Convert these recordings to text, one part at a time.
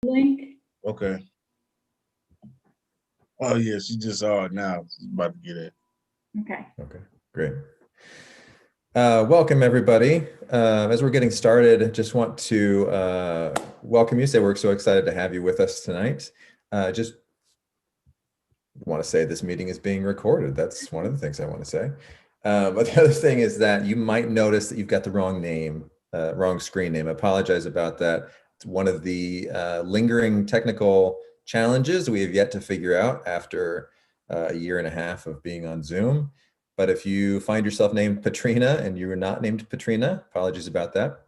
link. Okay. Oh yeah, she just saw it now. She's about to get it. Okay. Okay, great. Welcome everybody. As we're getting started, just want to welcome you. Say we're so excited to have you with us tonight. Just want to say this meeting is being recorded. That's one of the things I want to say. But the other thing is that you might notice that you've got the wrong name, wrong screen name. I apologize about that. It's one of the lingering technical challenges we have yet to figure out after a year and a half of being on Zoom. But if you find yourself named Patrina and you are not named Patrina, apologies about that.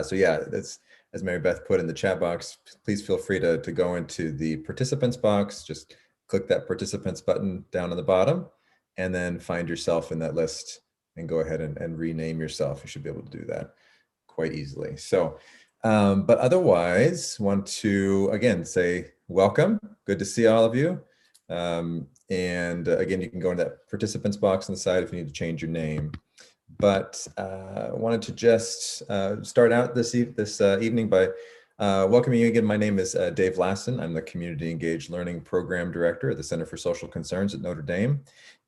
So yeah, that's, as Mary Beth put in the chat box, please feel free to go into the participants box, just click that participants button down on the bottom, and then find yourself in that list and go ahead and rename yourself. You should be able to do that quite easily. So, but otherwise, want to, again, say welcome. Good to see all of you. Again, you can go into that participants box on the side if you need to change your name. But I wanted to just start out this evening by welcoming you again. My name is Dave Lassen. I'm the Community Engaged Learning Program Director at the Center for Social Concerns at Notre Dame.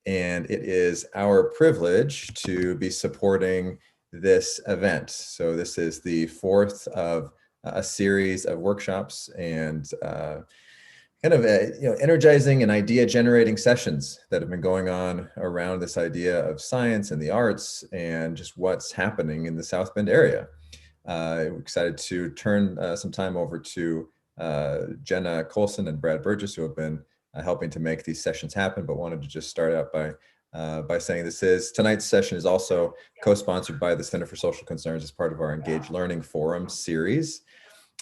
And it is our privilege to be supporting this event. So this is the fourth of a series of workshops and kind of energizing and idea generating sessions that have been going on around this idea of science and the arts and just what's happening in the South Bend area. We're excited to turn some time over to Jenna Colson and Brad Burgess, who have been helping to make these sessions happen, but wanted to just start out by saying tonight's session is also co-sponsored by the Center for Social Concerns as part of our Engaged Learning Forum series.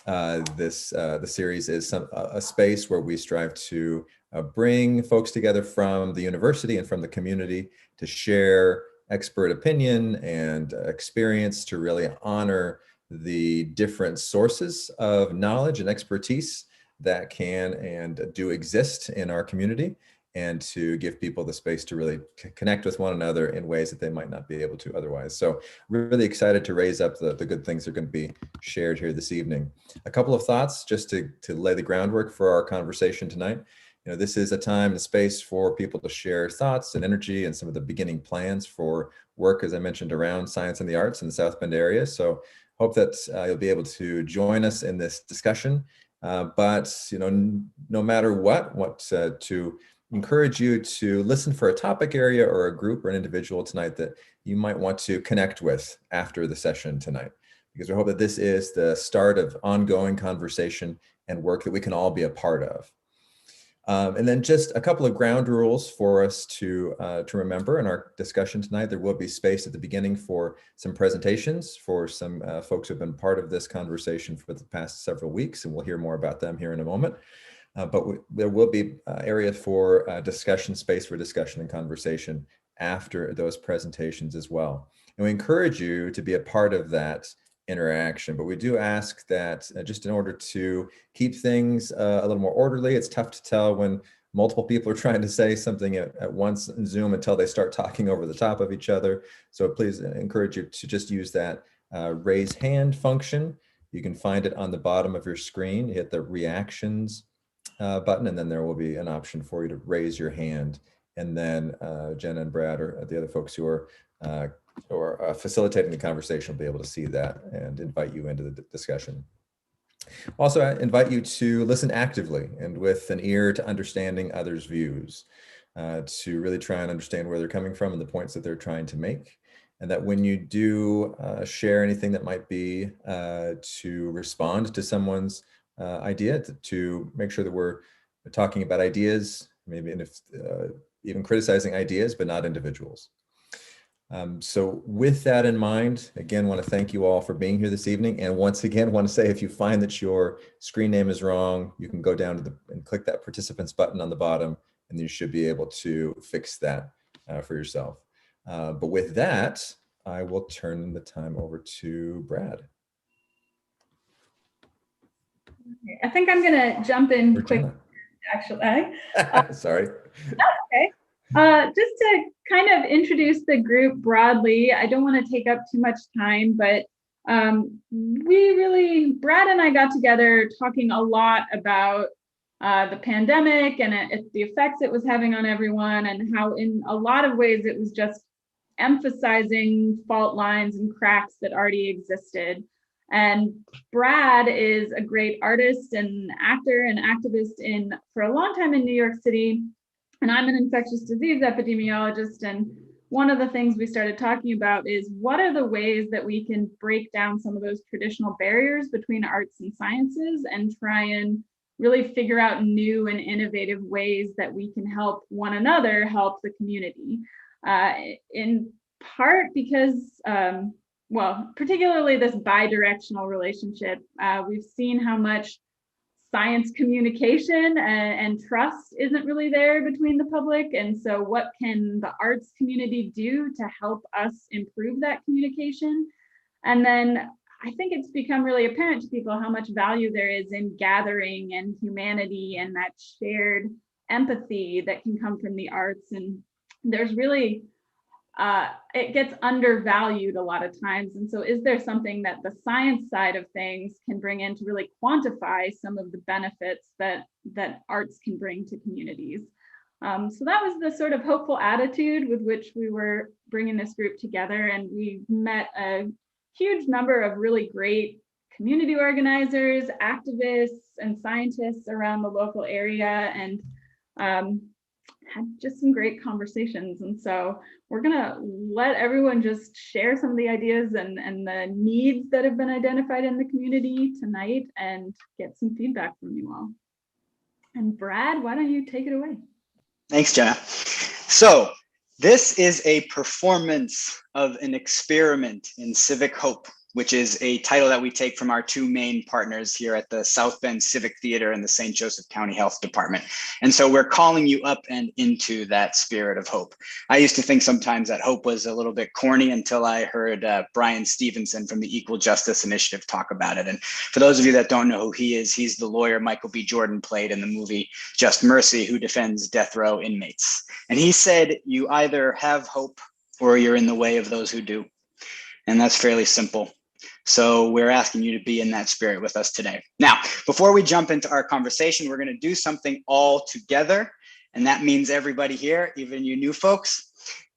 The series is a space where we strive to bring folks together from the university and from the community to share expert opinion and experience to really honor the different sources of knowledge and expertise that can and do exist in our community, and to give people the space to really connect with one another in ways that they might not be able to otherwise. So we're really excited to raise up the good things that are going to be shared here this evening. A couple of thoughts just to lay the groundwork for our conversation tonight. This is a time and space for people to share thoughts and energy and some of the beginning plans for work, as I mentioned, around science and the arts in the South Bend area. So hope that you'll be able to join us in this discussion. But no matter what to encourage you to listen for a topic area or a group or an individual tonight that you might want to connect with after the session tonight, because we hope that this is the start of ongoing conversation and work that we can all be a part of. And then just a couple of ground rules for us to remember in our discussion tonight. There will be space at the beginning for some presentations for some folks who have been part of this conversation for the past several weeks, and we'll hear more about them here in a moment. But there will be area for discussion, space for discussion and conversation after those presentations as well. And we encourage you to be a part of that interaction, but we do ask that just in order to keep things a little more orderly. It's tough to tell when multiple people are trying to say something at once in Zoom until they start talking over the top of each other. So please encourage you to just use that raise hand function. You can find it on the bottom of your screen. You hit the reactions button, and then there will be an option for you to raise your hand. And then Jenna and Brad, or the other folks who are facilitating the conversation, will be able to see that and invite you into the discussion. Also, I invite you to listen actively and with an ear to understanding others' views, to really try and understand where they're coming from and the points that they're trying to make. And that when you do share anything that might be to respond to someone's idea, to make sure that we're talking about ideas, maybe even criticizing ideas, but not individuals. So with that in mind, again, want to thank you all for being here this evening. And once again, want to say, if you find that your screen name is wrong, you can go down and click that participants button on the bottom, and you should be able to fix that for yourself. But with that, I will turn the time over to Brad. I think I'm going to jump in quick, actually. Sorry. Okay. Just to kind of introduce the group broadly, I don't want to take up too much time, but Brad and I got together talking a lot about the pandemic and the effects it was having on everyone, and how in a lot of ways it was just emphasizing fault lines and cracks that already existed. And Brad is a great artist and actor and activist for a long time in New York City. And I'm an infectious disease epidemiologist. And one of the things we started talking about is what are the ways that we can break down some of those traditional barriers between arts and sciences and try and really figure out new and innovative ways that we can help one another, help the community. In part because, well, particularly this bi-directional relationship, we've seen how much science communication and trust isn't really there between the public. And so what can the arts community do to help us improve that communication? And then I think it's become really apparent to people how much value there is in gathering and humanity and that shared empathy that can come from the arts. And there's really it gets undervalued a lot of times. And so is there something that the science side of things can bring in to really quantify some of the benefits that arts can bring to communities? So that was the sort of hopeful attitude with which we were bringing this group together. And we met a huge number of really great community organizers, activists, and scientists around the local area, and had just some great conversations. And so we're gonna let everyone just share some of the ideas and the needs that have been identified in the community tonight and get some feedback from you all. And Brad, why don't you take it away? Thanks, Jenna. So this is a performance of an experiment in civic hope, which is a title that we take from our two main partners here at the South Bend Civic Theater and the St. Joseph County Health Department. And so we're calling you up and into that spirit of hope. I used to think sometimes that hope was a little bit corny until I heard Brian Stevenson from the Equal Justice Initiative talk about it. And for those of you that don't know who he is, he's the lawyer Michael B. Jordan played in the movie Just Mercy, who defends death row inmates. And he said, you either have hope or you're in the way of those who do. And that's fairly simple. So we're asking you to be in that spirit with us today. Now, before we jump into our conversation, we're going to do something all together. And that means everybody here, even you new folks.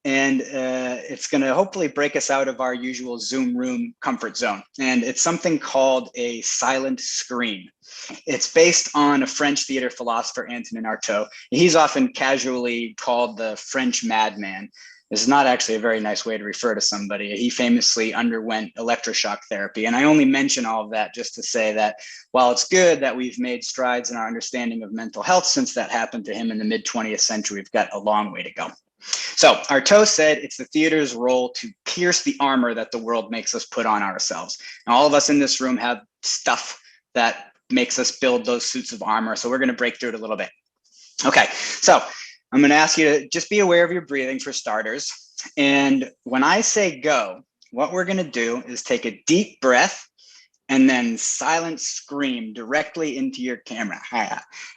And it's going to hopefully break us out of our usual Zoom room comfort zone. And it's something called a silent scream. It's based on a French theater philosopher, Antonin Artaud. He's often casually called the French madman. This is not actually a very nice way to refer to somebody. He famously underwent electroshock therapy. And I only mention all of that just to say that while it's good that we've made strides in our understanding of mental health since that happened to him in the mid-20th century, we've got a long way to go. So Artaud said it's the theater's role to pierce the armor that the world makes us put on ourselves. And all of us in this room have stuff that makes us build those suits of armor. So we're going to break through it a little bit. Okay, so I'm going to ask you to just be aware of your breathing for starters. And when I say go, what we're going to do is take a deep breath and then silent scream directly into your camera.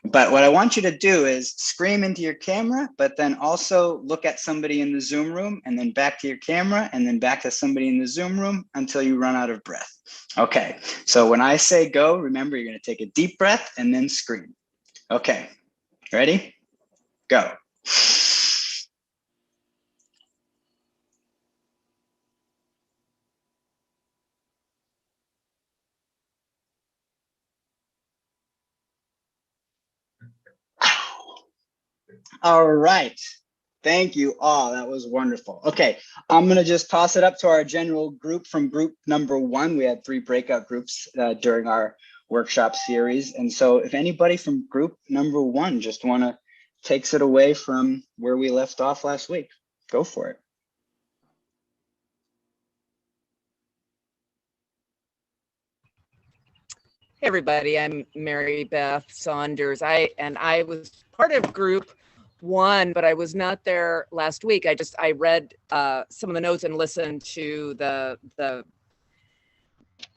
But what I want you to do is scream into your camera, but then also look at somebody in the Zoom room and then back to your camera and then back to somebody in the Zoom room until you run out of breath. Okay, so when I say go, remember you're going to take a deep breath and then scream. Okay, ready? Go. All right. Thank you all. That was wonderful. Okay, I'm going to just toss it up to our general group from group number one. We had 3 breakout groups during our workshop series. And so if anybody from group number 1 just want to takes it away from where we left off last week, go for it. Hey everybody, I'm Mary Beth Saunders. I was part of group 1, but I was not there last week. I read some of the notes and listened to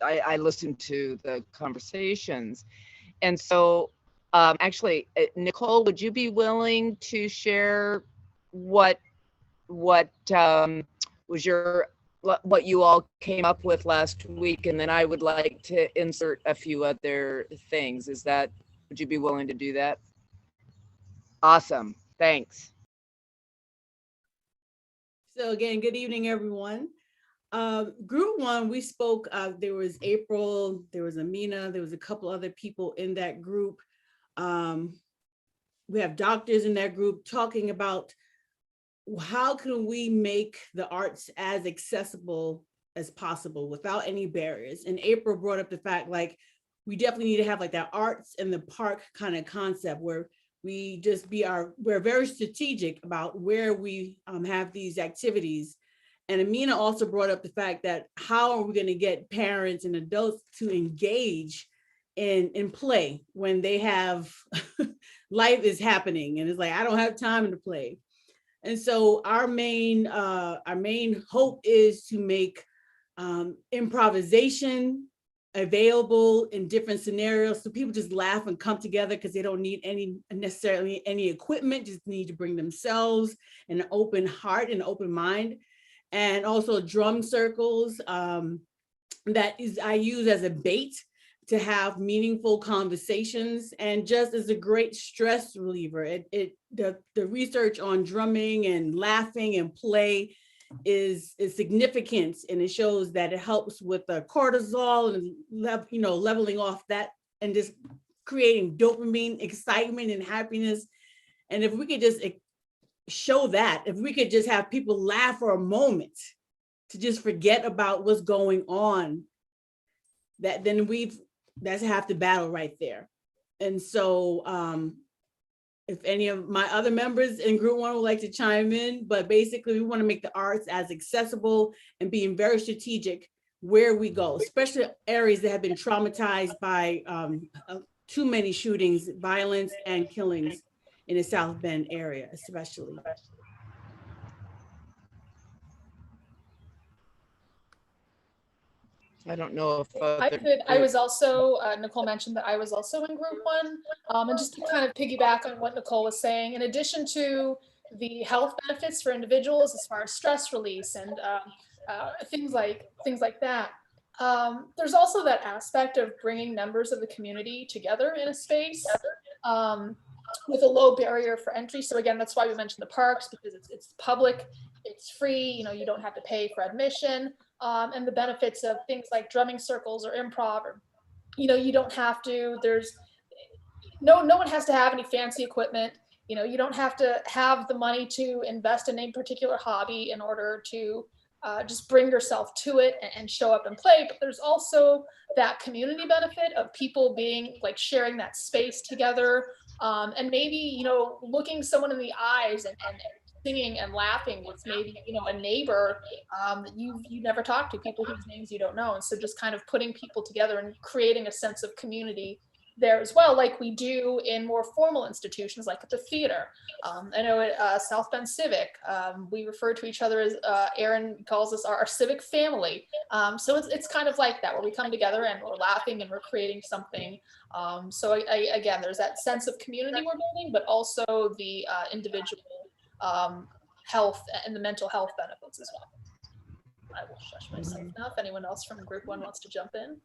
I listened to the conversations. And so actually, Nicole, would you be willing to share what was your what you all came up with last week, and then I would like to insert a few other things. Would you be willing to do that? Awesome, thanks. So again, good evening, everyone. Group one, we spoke, there was April, there was Amina, there was a couple other people in that group. We have doctors in that group talking about how can we make the arts as accessible as possible without any barriers. And April brought up the fact, like, we definitely need to have like that arts in the park kind of concept where we just we're very strategic about where we have these activities. And Amina also brought up the fact that how are we going to get parents and adults to engage in play when they have life is happening and it's like, I don't have time to play. And so our main hope is to make improvisation available in different scenarios so people just laugh and come together because they don't need necessarily any equipment, just need to bring themselves and an open heart and open mind. And also drum circles that I use as a bait to have meaningful conversations, and just as a great stress reliever. The research on drumming and laughing and play is significant, and it shows that it helps with the cortisol and leveling off that and just creating dopamine, excitement, and happiness. And if we could just show that, if we could just have people laugh for a moment to just forget about what's going on, that's half the battle right there. And so if any of my other members in group one would like to chime in, but basically we want to make the arts as accessible and being very strategic where we go, especially areas that have been traumatized by too many shootings, violence, and killings in the South Bend area, especially. I don't know if I was also, Nicole mentioned that I was also in group one. And just to kind of piggyback on what Nicole was saying, in addition to the health benefits for individuals as far as stress release and things like that, there's also that aspect of bringing members of the community together in a space with a low barrier for entry. So again, that's why we mentioned the parks, because it's public, it's free, you don't have to pay for admission. And the benefits of things like drumming circles or improv, or, you don't have to, no one has to have any fancy equipment. You don't have to have the money to invest in a particular hobby in order to just bring yourself to it and show up and play. But there's also that community benefit of people being like sharing that space together, and maybe, looking someone in the eyes and singing and laughing with maybe, a neighbor that you never talked to, people whose names you don't know. And so just kind of putting people together and creating a sense of community there as well, like we do in more formal institutions, like at the theater. I know at South Bend Civic, we refer to each other as, Aaron calls us our civic family. So it's kind of like that, where we come together and we're laughing and we're creating something. So again, there's that sense of community we're building, but also the individual health and the mental health benefits as well. I will shush myself now. If anyone else from group one wants to jump in.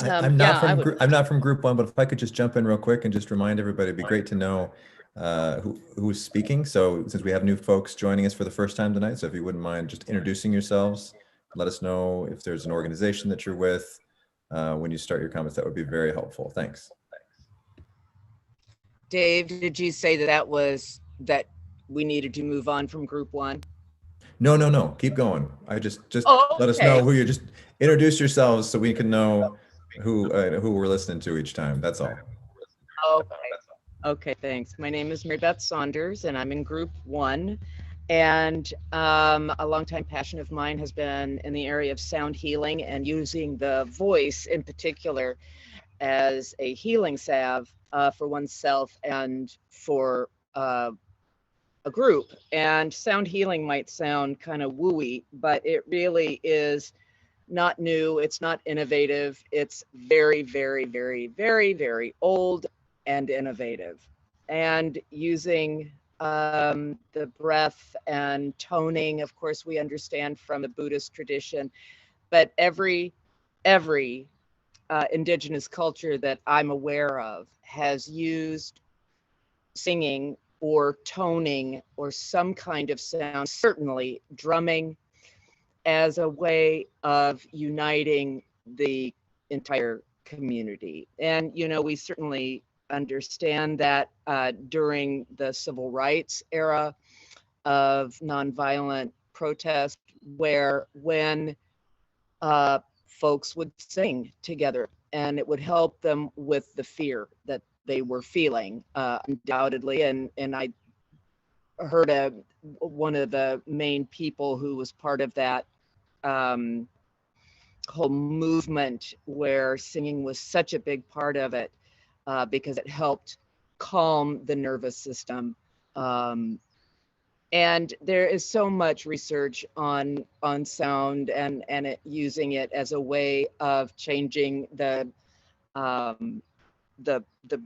I'm not from group one, but if I could just jump in real quick and just remind everybody, it'd be great to know who's speaking. So since we have new folks joining us for the first time tonight, so if you wouldn't mind just introducing yourselves, let us know if there's an organization that you're with when you start your comments. That would be very helpful. Thanks. Dave, did you say that we needed to move on from group one? No, keep going. I just let us okay. know who you're, just introduce yourselves so we can know who we're listening to each time. That's all. Okay, thanks. My name is Mary Beth Saunders and I'm in group one. And a longtime passion of mine has been in the area of sound healing and using the voice in particular as a healing salve for oneself and for a group. And sound healing might sound kind of wooey, but it really is not new. It's not innovative. It's very, very, very, very, very old and innovative. And using the breath and toning, of course, we understand from the Buddhist tradition, but every indigenous culture that I'm aware of has used singing or toning or some kind of sound, certainly drumming, as a way of uniting the entire community. And, you know, we certainly understand that during the civil rights era of nonviolent protest, where when folks would sing together and it would help them with the fear that they were feeling, undoubtedly. And I heard one of the main people who was part of that whole movement where singing was such a big part of it, because it helped calm the nervous system. And there is so much research on sound and using it as a way of changing the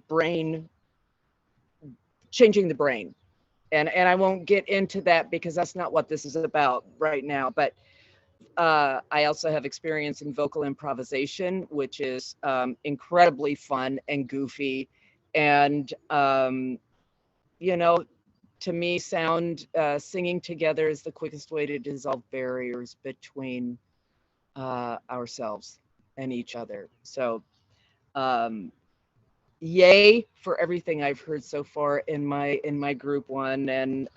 brain, changing the brain. And I won't get into that because that's not what this is about right now. But I also have experience in vocal improvisation, which is incredibly fun and goofy. And, you know, to me, sound, singing together is the quickest way to dissolve barriers between ourselves and each other. So yay for everything I've heard so far in my group one. And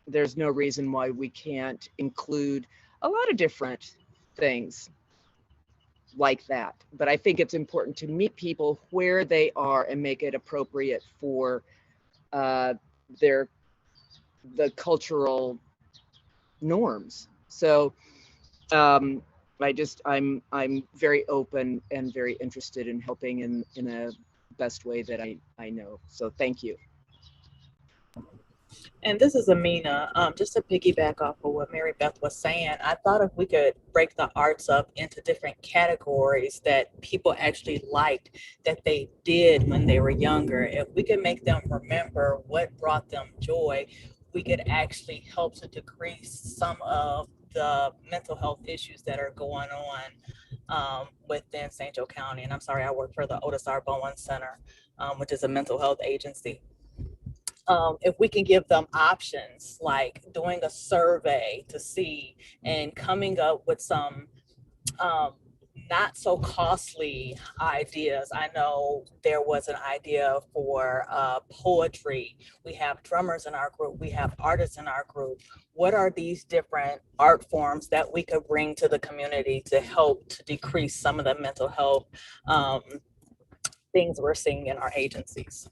there's no reason why we can't include a lot of different things like that. But I think it's important to meet people where they are and make it appropriate for the cultural norms. So I'm very open and very interested in helping in a best way that I know. So thank you. And this is Amina. Just to piggyback off of what Mary Beth was saying, I thought if we could break the arts up into different categories that people actually liked, that they did when they were younger, if we could make them remember what brought them joy, we could actually help to decrease some of the mental health issues that are going on within St. Joe County. And I'm sorry, I work for the Otis R. Bowen Center, which is a mental health agency. If we can give them options like doing a survey to see and coming up with some not so costly ideas. I know there was an idea for poetry. We have drummers in our group. We have artists in our group. What are these different art forms that we could bring to the community to help to decrease some of the mental health things we're seeing in our agencies?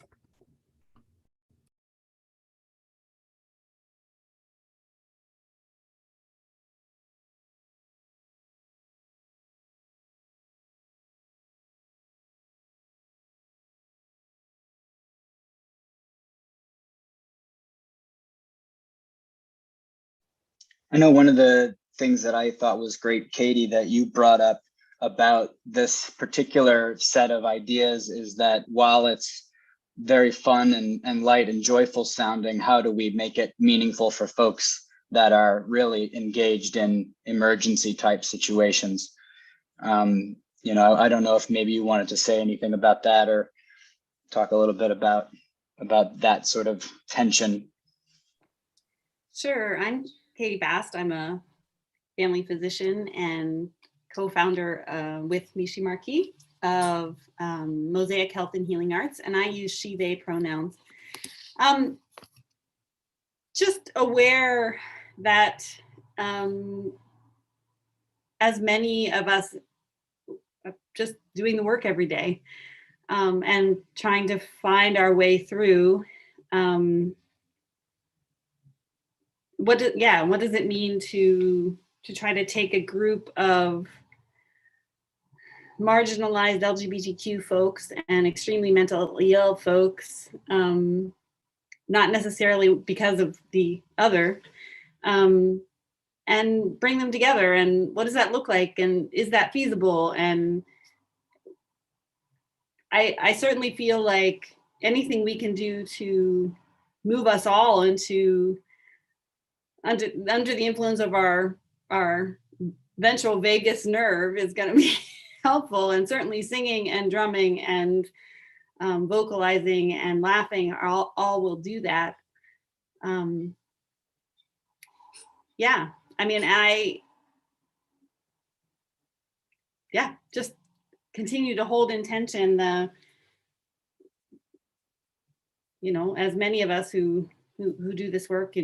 I know one of the things that I thought was great, Katie, that you brought up about this particular set of ideas is that while it's very fun and light and joyful sounding, how do we make it meaningful for folks that are really engaged in emergency type situations? You know, I don't know if maybe you wanted to say anything about that or talk a little bit about that sort of tension. Sure, I'm Katie Bast. I'm a family physician and co-founder with Mishi Marquis of Mosaic Health and Healing Arts, and I use she, they pronouns. Just aware that as many of us are just doing the work every day and trying to find our way through what does it mean to try to take a group of marginalized LGBTQ folks and extremely mentally ill folks, not necessarily because of the other, and bring them together, and what does that look like, and is that feasible? And I certainly feel like anything we can do to move us all into under the influence of our ventral vagus nerve is going to be helpful. And certainly singing and drumming and vocalizing and laughing all will do that. Yeah, I mean, just continue to hold in tension the, as many of us who do this work,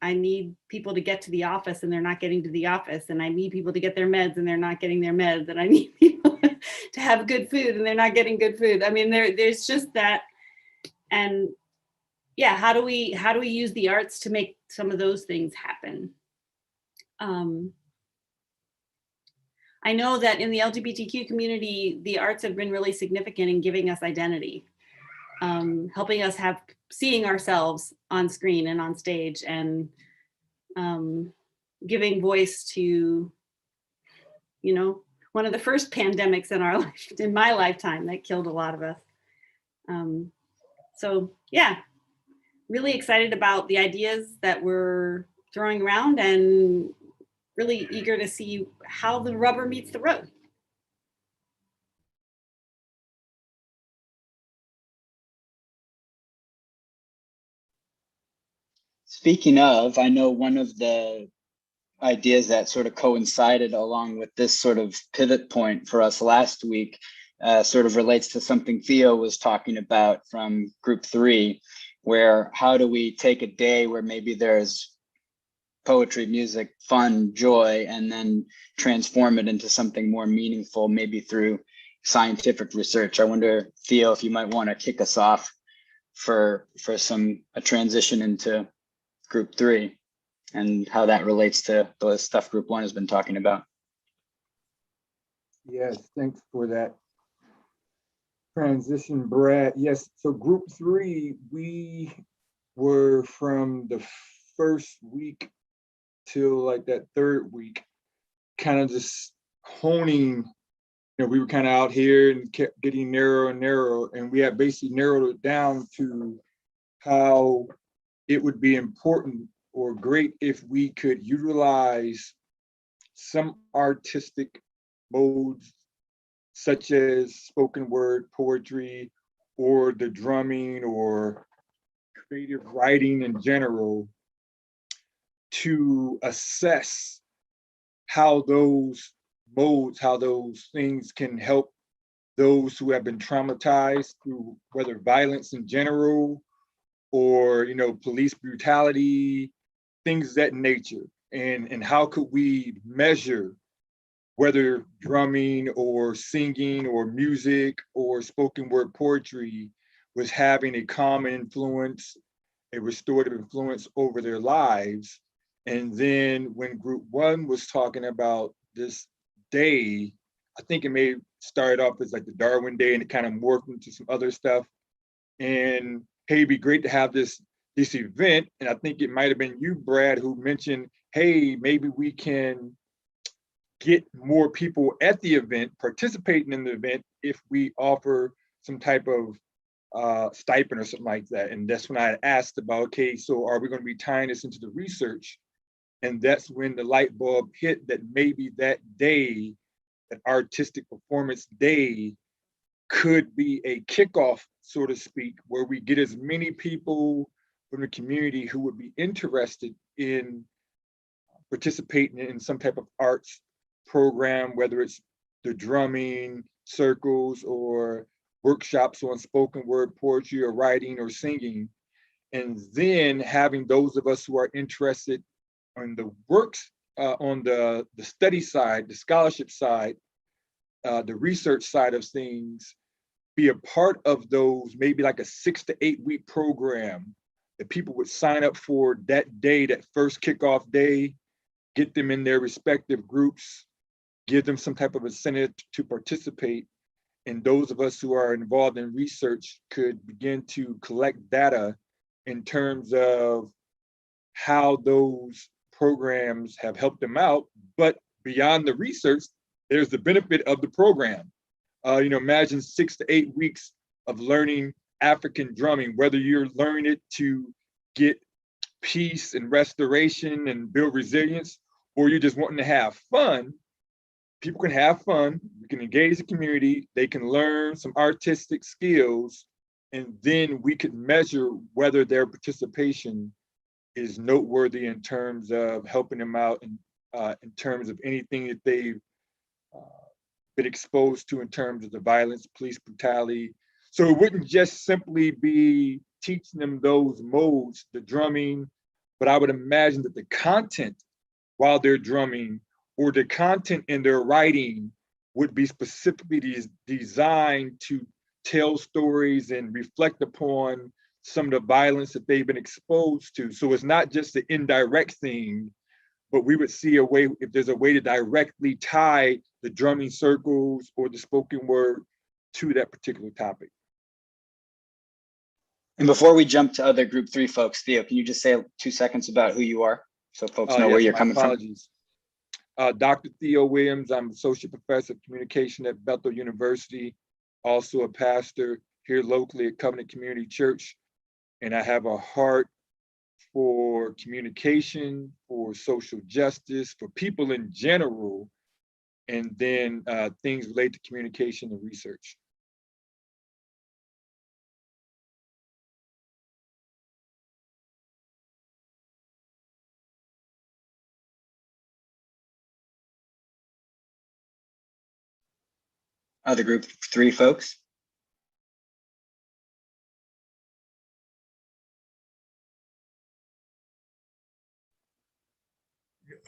I need people to get to the office and they're not getting to the office, and I need people to get their meds and they're not getting their meds, and I need people to have good food and they're not getting good food. I mean, there's just that. And yeah, how do we use the arts to make some of those things happen? I know that in the LGBTQ community, the arts have been really significant in giving us identity, helping us seeing ourselves on screen and on stage, and giving voice to, one of the first pandemics in my lifetime that killed a lot of us. So yeah, really excited about the ideas that we're throwing around, and really eager to see how the rubber meets the road. Speaking of, I know one of the ideas that sort of coincided along with this sort of pivot point for us last week sort of relates to something Theo was talking about from group 3, where how do we take a day where maybe there's poetry, music, fun, joy, and then transform it into something more meaningful, maybe through scientific research. I wonder, Theo, if you might want to kick us off for a transition into group 3 and how that relates to the stuff group 1 has been talking about. Yes, thanks for that transition, Brad. Yes, so group 3, we were from the first week till like that third week, kind of just honing, we were kind of out here and kept getting narrower and narrower, and we had basically narrowed it down to how it would be important or great if we could utilize some artistic modes, such as spoken word poetry, or the drumming, or creative writing in general, to assess how those modes, how those things can help those who have been traumatized through whether violence in general or police brutality, things of that nature, and how could we measure whether drumming or singing or music or spoken word poetry was having a common influence, a restorative influence over their lives. And then when group 1 was talking about this day, I think it may start off as like the Darwin Day and it kind of morphed into some other stuff. And hey, it'd be great to have this event. And I think it might have been you, Brad, who mentioned, hey, maybe we can get more people at the event, participating in the event, if we offer some type of stipend or something like that. And that's when I asked about, okay, so are we going to be tying this into the research? And that's when the light bulb hit that maybe that day, that artistic performance day, could be a kickoff, so to speak, where we get as many people from the community who would be interested in participating in some type of arts program, whether it's the drumming circles or workshops on spoken word poetry or writing or singing. And then having those of us who are interested on the works, on the study side, the scholarship side, the research side of things, be a part of those, maybe like a 6 to 8 week program that people would sign up for that day, that first kickoff day, get them in their respective groups, give them some type of incentive to participate. And those of us who are involved in research could begin to collect data in terms of how those programs have helped them out. But beyond the research, there's the benefit of the program. Imagine 6 to 8 weeks of learning African drumming, whether you're learning it to get peace and restoration and build resilience, or you're just wanting to have fun, people can have fun, we can engage the community, they can learn some artistic skills, and then we could measure whether their participation is noteworthy in terms of helping them out in terms of anything that they've been exposed to in terms of the violence, police brutality. So it wouldn't just simply be teaching them those modes, the drumming, but I would imagine that the content while they're drumming or the content in their writing would be specifically designed to tell stories and reflect upon some of the violence that they've been exposed to. So it's not just the indirect thing, but we would see a way, if there's a way to directly tie the drumming circles or the spoken word to that particular topic. And before we jump to other group 3 folks, Theo, can you just say 2 seconds about who you are so folks know where you're coming from? Dr. Theo Williams, I'm Associate Professor of Communication at Bethel University, also a pastor here locally at Covenant Community Church. And I have a heart for communication, for social justice, for people in general, and then things related to communication and research. Other group 3 folks?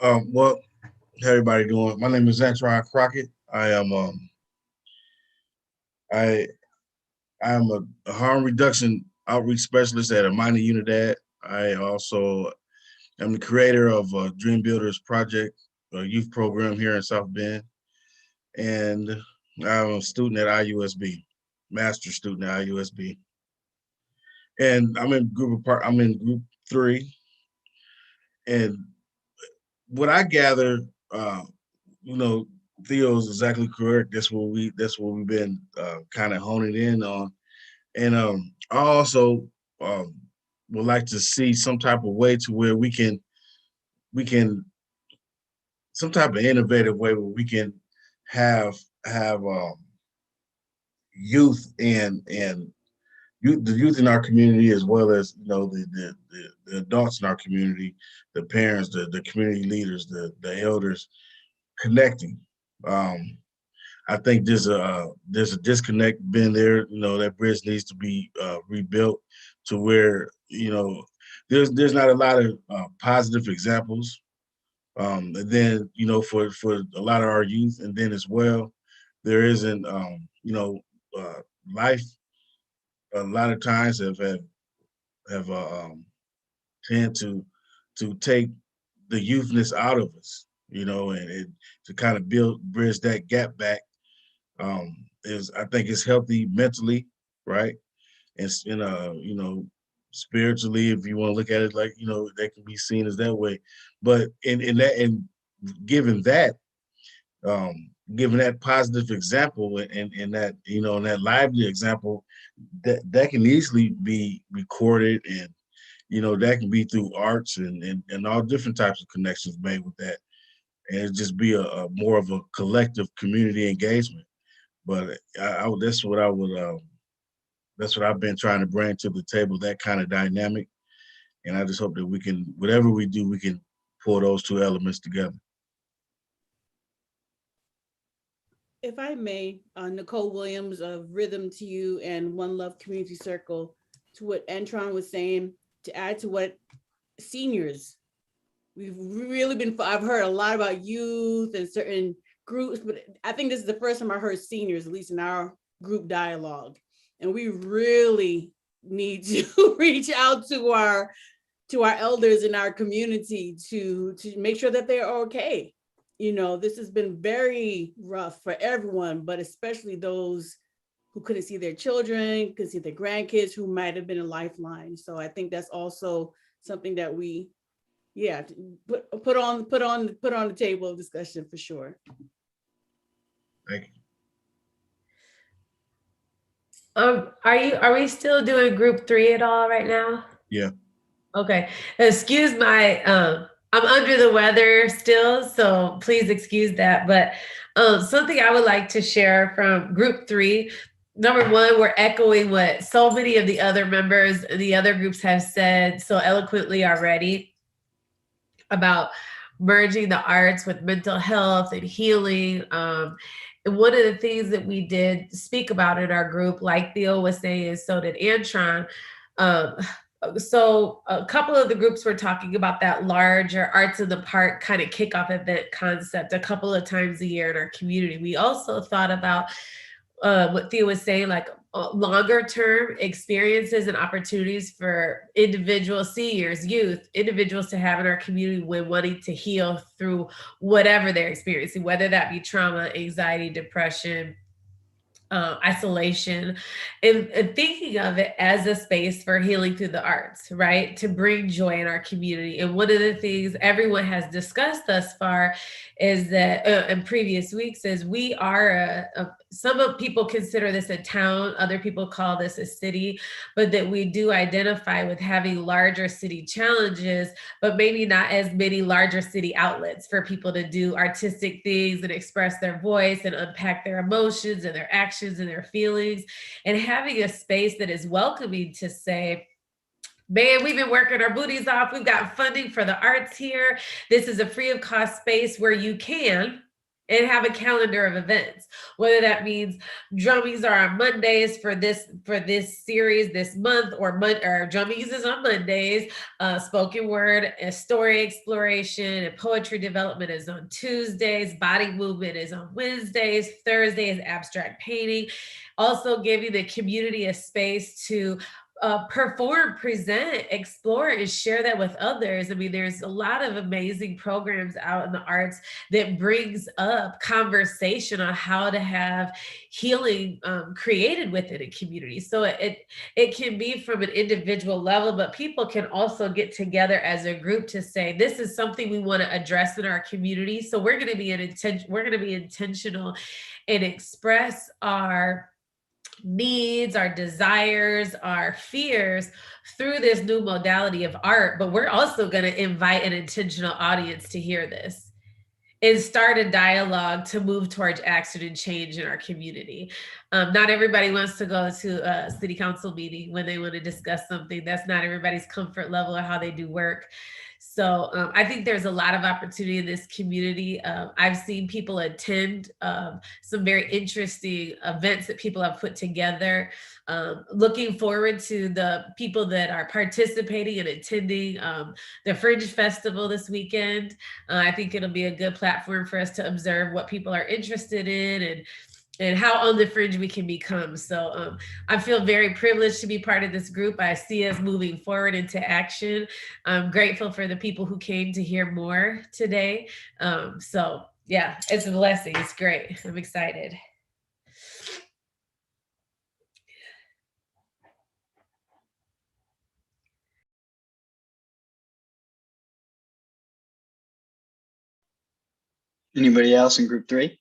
Well, how everybody doing? My name is Antron Crockett. I am a harm reduction outreach specialist at Amani Unidad. I also am the creator of Dream Builders Project, a youth program here in South Bend, and I'm a student at IUSB, master's student at IUSB, and I'm in group 3, and what I gather, Theo's exactly correct. That's what we've been kind of honing in on. And I also would like to see some type of way to where we can some type of innovative way where we can have youth and the youth in our community, as well as the adults in our community, the parents, the community leaders, the elders, connecting. I think there's a disconnect been there. That bridge needs to be rebuilt to where there's not a lot of positive examples. And then for a lot of our youth, and then as well, there isn't life. A lot of times have tend to take the youthness out of us, and to kind of bridge that gap back. I think it's healthy mentally, right? And spiritually, if you want to look at it like, that can be seen as that way. But given that, given that positive example and that, and that lively example, that can easily be recorded, and that can be through arts and all different types of connections made with that, and it just be a more of a collective community engagement. But that's what I've been trying to bring to the table, that kind of dynamic. And I just hope that we can, whatever we do, we can pull those 2 elements together. If I may, Nicole Williams of Rhythm to You and One Love Community Circle, to what Antron was saying, to add to what seniors, I've heard a lot about youth and certain groups, but I think this is the first time I heard seniors, at least in our group dialogue. And we really need to reach out to our elders in our community to make sure that they're okay. This has been very rough for everyone, but especially those who couldn't see their children, couldn't see their grandkids, who might have been a lifeline. So I think that's also something that we, put on the table of discussion for sure. Thank you. Are we still doing group 3 at all right now? Yeah. Okay, excuse my, I'm under the weather still, so please excuse that. But something I would like to share from group 3. Number 1, we're echoing what so many of the other members, the other groups have said so eloquently already about merging the arts with mental health and healing. And one of the things that we did speak about in our group, like Theo was saying, and so did Antron. Um, so a couple of the groups were talking about that larger arts in the park kind of kickoff event concept a couple of times a year in our community. We also thought about what Theo was saying, like longer term experiences and opportunities for individuals, seniors, youth, individuals to have in our community when wanting to heal through whatever they're experiencing, whether that be trauma, anxiety, depression, isolation, and thinking of it as a space for healing through the arts, right? To bring joy in our community. And one of the things everyone has discussed thus far is that in previous weeks is we are some of people consider this a town, other people call this a city, but that we do identify with having larger city challenges, but maybe not as many larger city outlets for people to do artistic things and express their voice and unpack their emotions and their actions and their feelings, and having a space that is welcoming to say, man, we've been working our booties off. We've got funding for the arts here. This is a free of cost space where you can and have a calendar of events, whether that means drummings are on Mondays for this series this month, or drummings is on Mondays, spoken word and story exploration and poetry development is on Tuesdays, body movement is on Wednesdays, Thursday is abstract painting. Also giving the community a space to perform, present, explore, and share that with others. I mean, there's a lot of amazing programs out in the arts that brings up conversation on how to have healing created within a community. So it can be from an individual level, but people can also get together as a group to say, this is something we want to address in our community. So we're going to be intentional and express our needs, our desires, our fears through this new modality of art, but we're also going to invite an intentional audience to hear this and start a dialogue to move towards action and change in our community. Not everybody wants to go to a city council meeting when they want to discuss something. That's not everybody's comfort level or how they do work. So I think there's a lot of opportunity in this community. I've seen people attend some very interesting events that people have put together. Looking forward to the people that are participating and attending the Fringe Festival this weekend. I think it'll be a good platform for us to observe what people are interested in and how on the fringe we can become. So I feel very privileged to be part of this group. I see us moving forward into action. I'm grateful for the people who came to hear more today. So yeah, it's a blessing. It's great. I'm excited. Anybody else in group 3?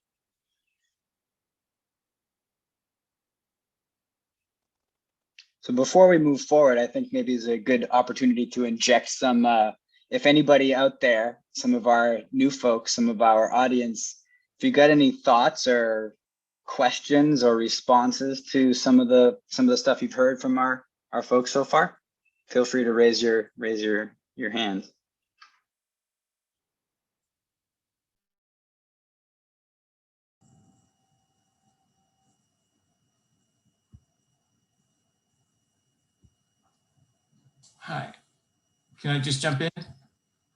So before we move forward, I think maybe it's a good opportunity to inject some, if anybody out there, some of our new folks, some of our audience, if you got any thoughts or questions or responses to some of the stuff you've heard from our folks so far, feel free to raise your hand. Hi, can I just jump in?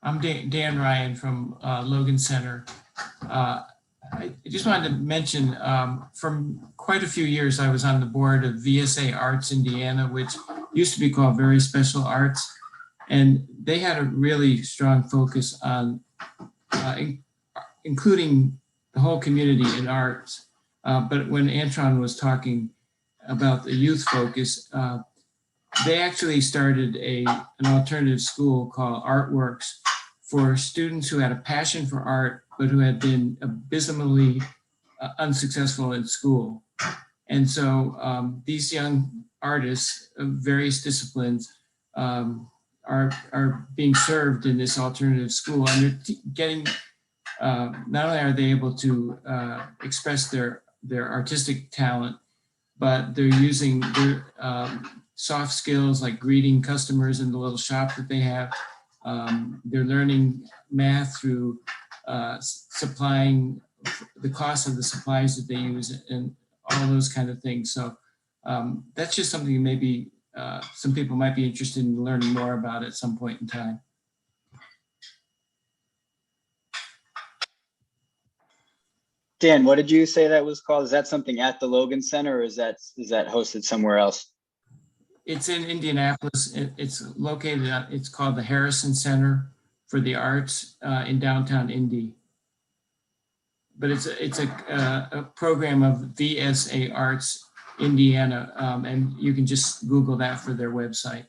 I'm Dan Ryan from Logan Center. I just wanted to mention, from quite a few years, I was on the board of VSA Arts Indiana, which used to be called Very Special Arts. And they had a really strong focus on including the whole community in arts. But when Antron was talking about the youth focus, they actually started an alternative school called Artworks for students who had a passion for art, but who had been abysmally unsuccessful in school. And so these young artists of various disciplines are being served in this alternative school, and they're getting, not only are they able to express their artistic talent, but they're using their soft skills like greeting customers in the little shop that they have. They're learning math through supplying the cost of the supplies that they use and all those kind of things. So that's just something maybe some people might be interested in learning more about at some point in time. Dan, what did you say that was called? Is that something at the Logan Center, or is that hosted somewhere else? It's in Indianapolis. It's located it's called the Harrison Center for the Arts in downtown Indy. But it's a program of VSA Arts Indiana, and you can just Google that for their website.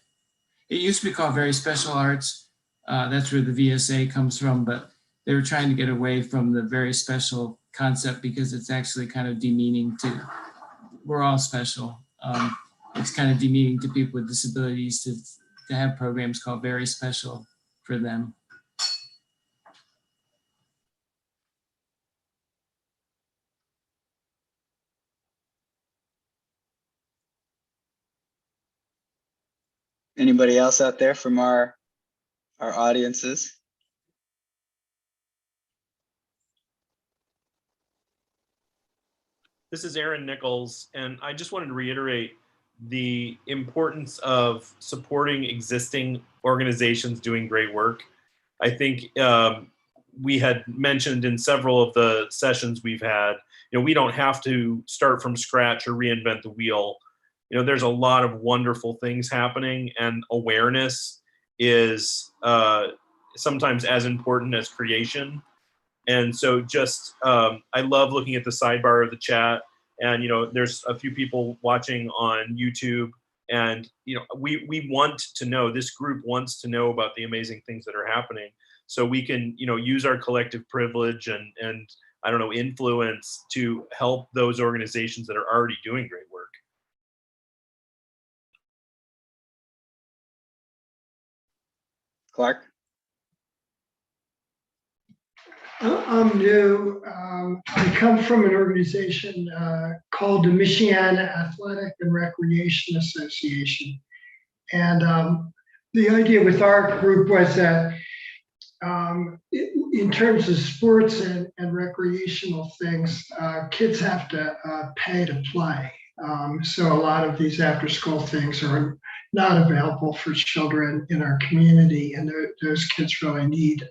It used to be called Very Special Arts. That's where the VSA comes from, but they were trying to get away from the very special concept because it's actually kind of demeaning to, we're all special. It's kind of demeaning to people with disabilities to have programs called Very Special for them. Anybody else out there from our audiences? This is Aaron Nichols, and I just wanted to reiterate the importance of supporting existing organizations doing great work. I think we had mentioned in several of the sessions we've had, we don't have to start from scratch or reinvent the wheel. There's a lot of wonderful things happening, and awareness is sometimes as important as creation. And so just, I love looking at the sidebar of the chat, and, there's a few people watching on YouTube, and, we want to know, this group wants to know about the amazing things that are happening, so we can, use our collective privilege and I don't know, influence to help those organizations that are already doing great work. Clark? I'm new. I come from an organization called the Michiana Athletic and Recreation Association. And the idea with our group was that in terms of sports and recreational things, kids have to pay to play. So a lot of these after-school things are not available for children in our community, and those kids really need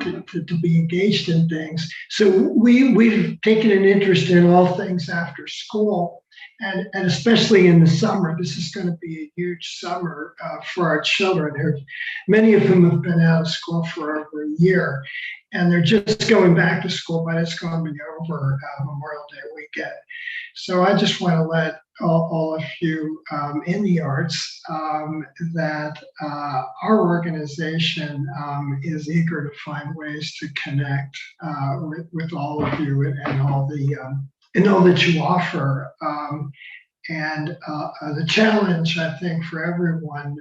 to be engaged in things. So we've taken an interest in all things after school, and especially in the summer. This is going to be a huge summer for our children. Many of them have been out of school for over a year, and they're just going back to school, but it's going to be over Memorial Day weekend. So I just want to let all of you in the arts that our organization is eager to find ways to connect with all of you and all that you offer. And the challenge, I think, for everyone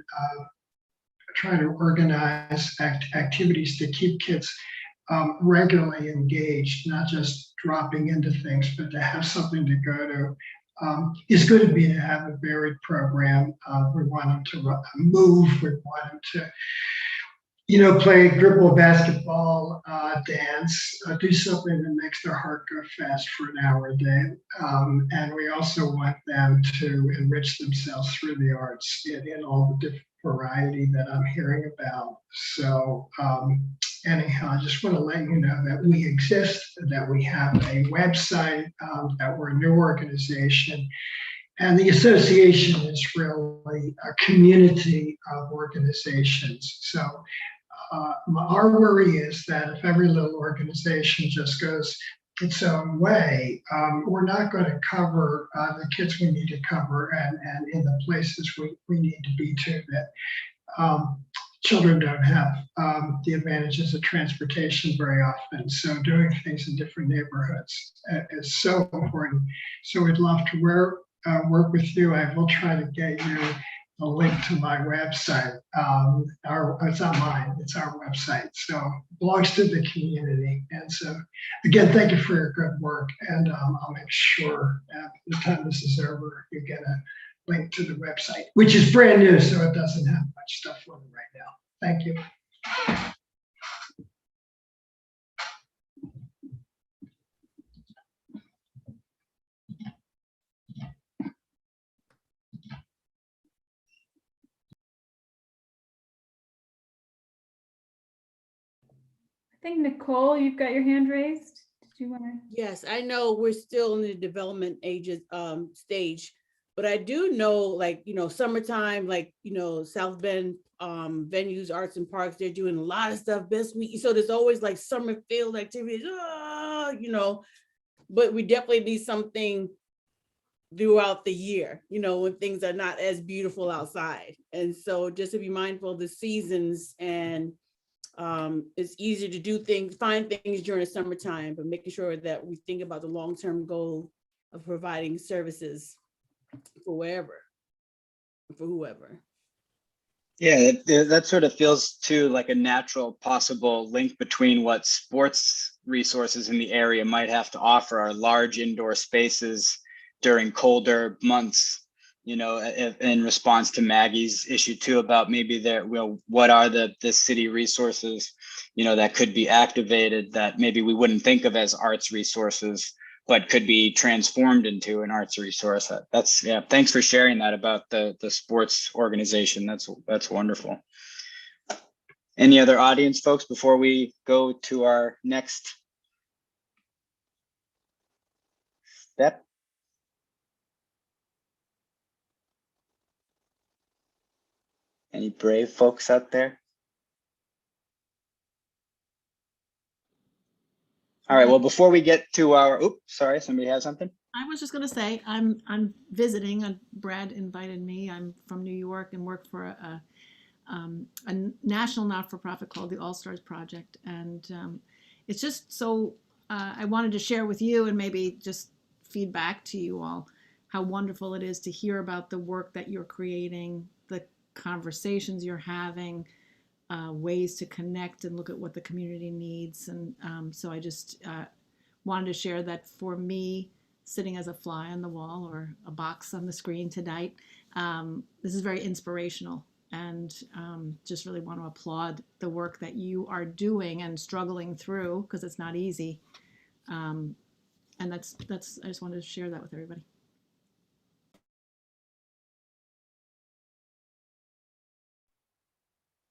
trying to organize activities to keep kids regularly engaged, not just dropping into things, but to have something to go to. Is going to be to have a varied program. We want them to move. We want them to, play dribble basketball, dance, do something that makes their heart go fast for an hour a day. And we also want them to enrich themselves through the arts in all the different variety that I'm hearing about. So anyhow, I just want to let you know that we exist, that we have a website, that we're a new organization. And the association is really a community of organizations. So our worry is that if every little organization just goes its own way, we're not going to cover the kids we need to cover and in the places we need to be to that children don't have the advantages of transportation very often. So doing things in different neighborhoods is so important. So we'd love to work with you. I will try to get you a link to my website. It's not mine, it's our website. So it belongs to the community. And so again, thank you for your good work. And I'll make sure at the time this is over, you get a link to the website, which is brand new, so it doesn't have much stuff on it right now. Thank you. I think Nicole, you've got your hand raised. Did you want to? Yes, I know we're still in the development stage, but I do know, like, summertime, like, South Bend venues, arts and parks, they're doing a lot of stuff. Best week, so there's always like summer field activities, but we definitely need something throughout the year, when things are not as beautiful outside. And so just to be mindful of the seasons, and it's easier to do things, find things during the summertime, but making sure that we think about the long-term goal of providing services for whoever. Yeah, that sort of feels too like a natural possible link between what sports resources in the area might have to offer are large indoor spaces during colder months, in response to Maggie's issue too about maybe what are the city resources, that could be activated that maybe we wouldn't think of as arts resources, but could be transformed into an arts resource. Thanks for sharing that about the sports organization. That's wonderful. Any other audience folks before we go to our next step? Any brave folks out there? All right, well, before we get to our, sorry, somebody has something? I was just going to say, I'm visiting. Brad invited me. I'm from New York and work for a national not-for-profit called the All Stars Project. And it's just so, I wanted to share with you and maybe just feedback to you all how wonderful it is to hear about the work that you're creating, the conversations you're having, ways to connect and look at what the community needs. And so I just wanted to share that for me, sitting as a fly on the wall or a box on the screen tonight, this is very inspirational, and just really want to applaud the work that you are doing and struggling through, because it's not easy. And that's I just wanted to share that with everybody.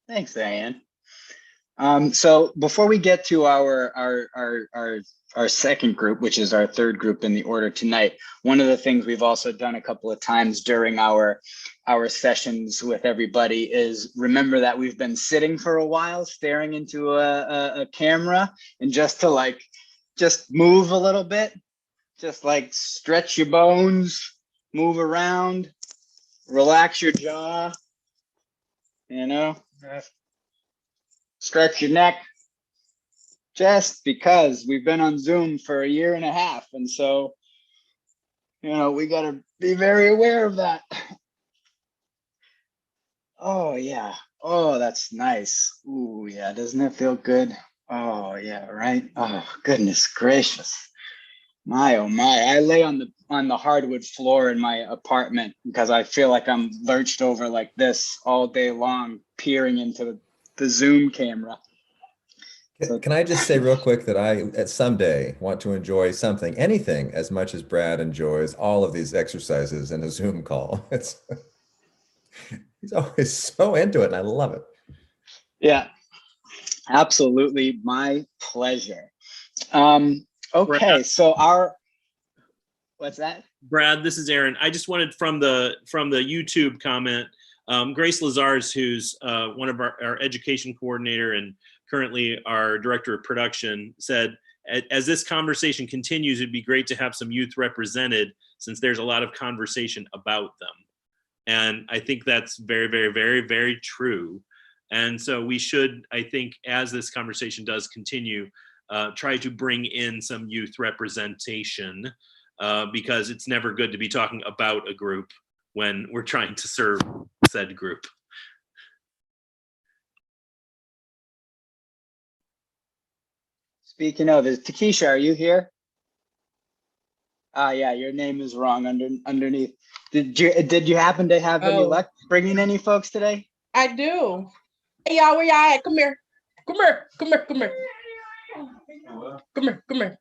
Thanks, Diane. So before we get to our second group, which is our third group in the order tonight, one of the things we've also done a couple of times during our sessions with everybody is remember that we've been sitting for a while, staring into a camera, and just move a little bit, just like stretch your bones, move around, relax your jaw, stretch your neck, just because we've been on Zoom for 1.5 years. And so, we got to be very aware of that. Oh, yeah. Oh, that's nice. Ooh, yeah. Doesn't it feel good? Oh, yeah. Right. Oh, goodness gracious. My, oh, my. I lay on the hardwood floor in my apartment because I feel like I'm lurched over like this all day long, peering into the Zoom camera. Can I just say real quick that I, at someday, want to enjoy anything as much as Brad enjoys all of these exercises in a Zoom call. He's always so into it, and I love it. Yeah, absolutely, my pleasure. Okay, Brad, so what's that? Brad, this is Aaron. I just wanted from the YouTube comment, Grace Lazars, who's one of our education coordinator and currently our director of production, said, as this conversation continues, it'd be great to have some youth represented since there's a lot of conversation about them. And I think that's very, very, very, very true. And so we should, I think, as this conversation does continue, try to bring in some youth representation because it's never good to be talking about a group when we're trying to serve said group. Speaking of, is Takesha, are you here? Yeah, your name is wrong underneath. Did you happen to have any luck bringing any folks today? I do. Hey y'all, where y'all at? Come here. Come here. Come here. Come here. Come here. Come here.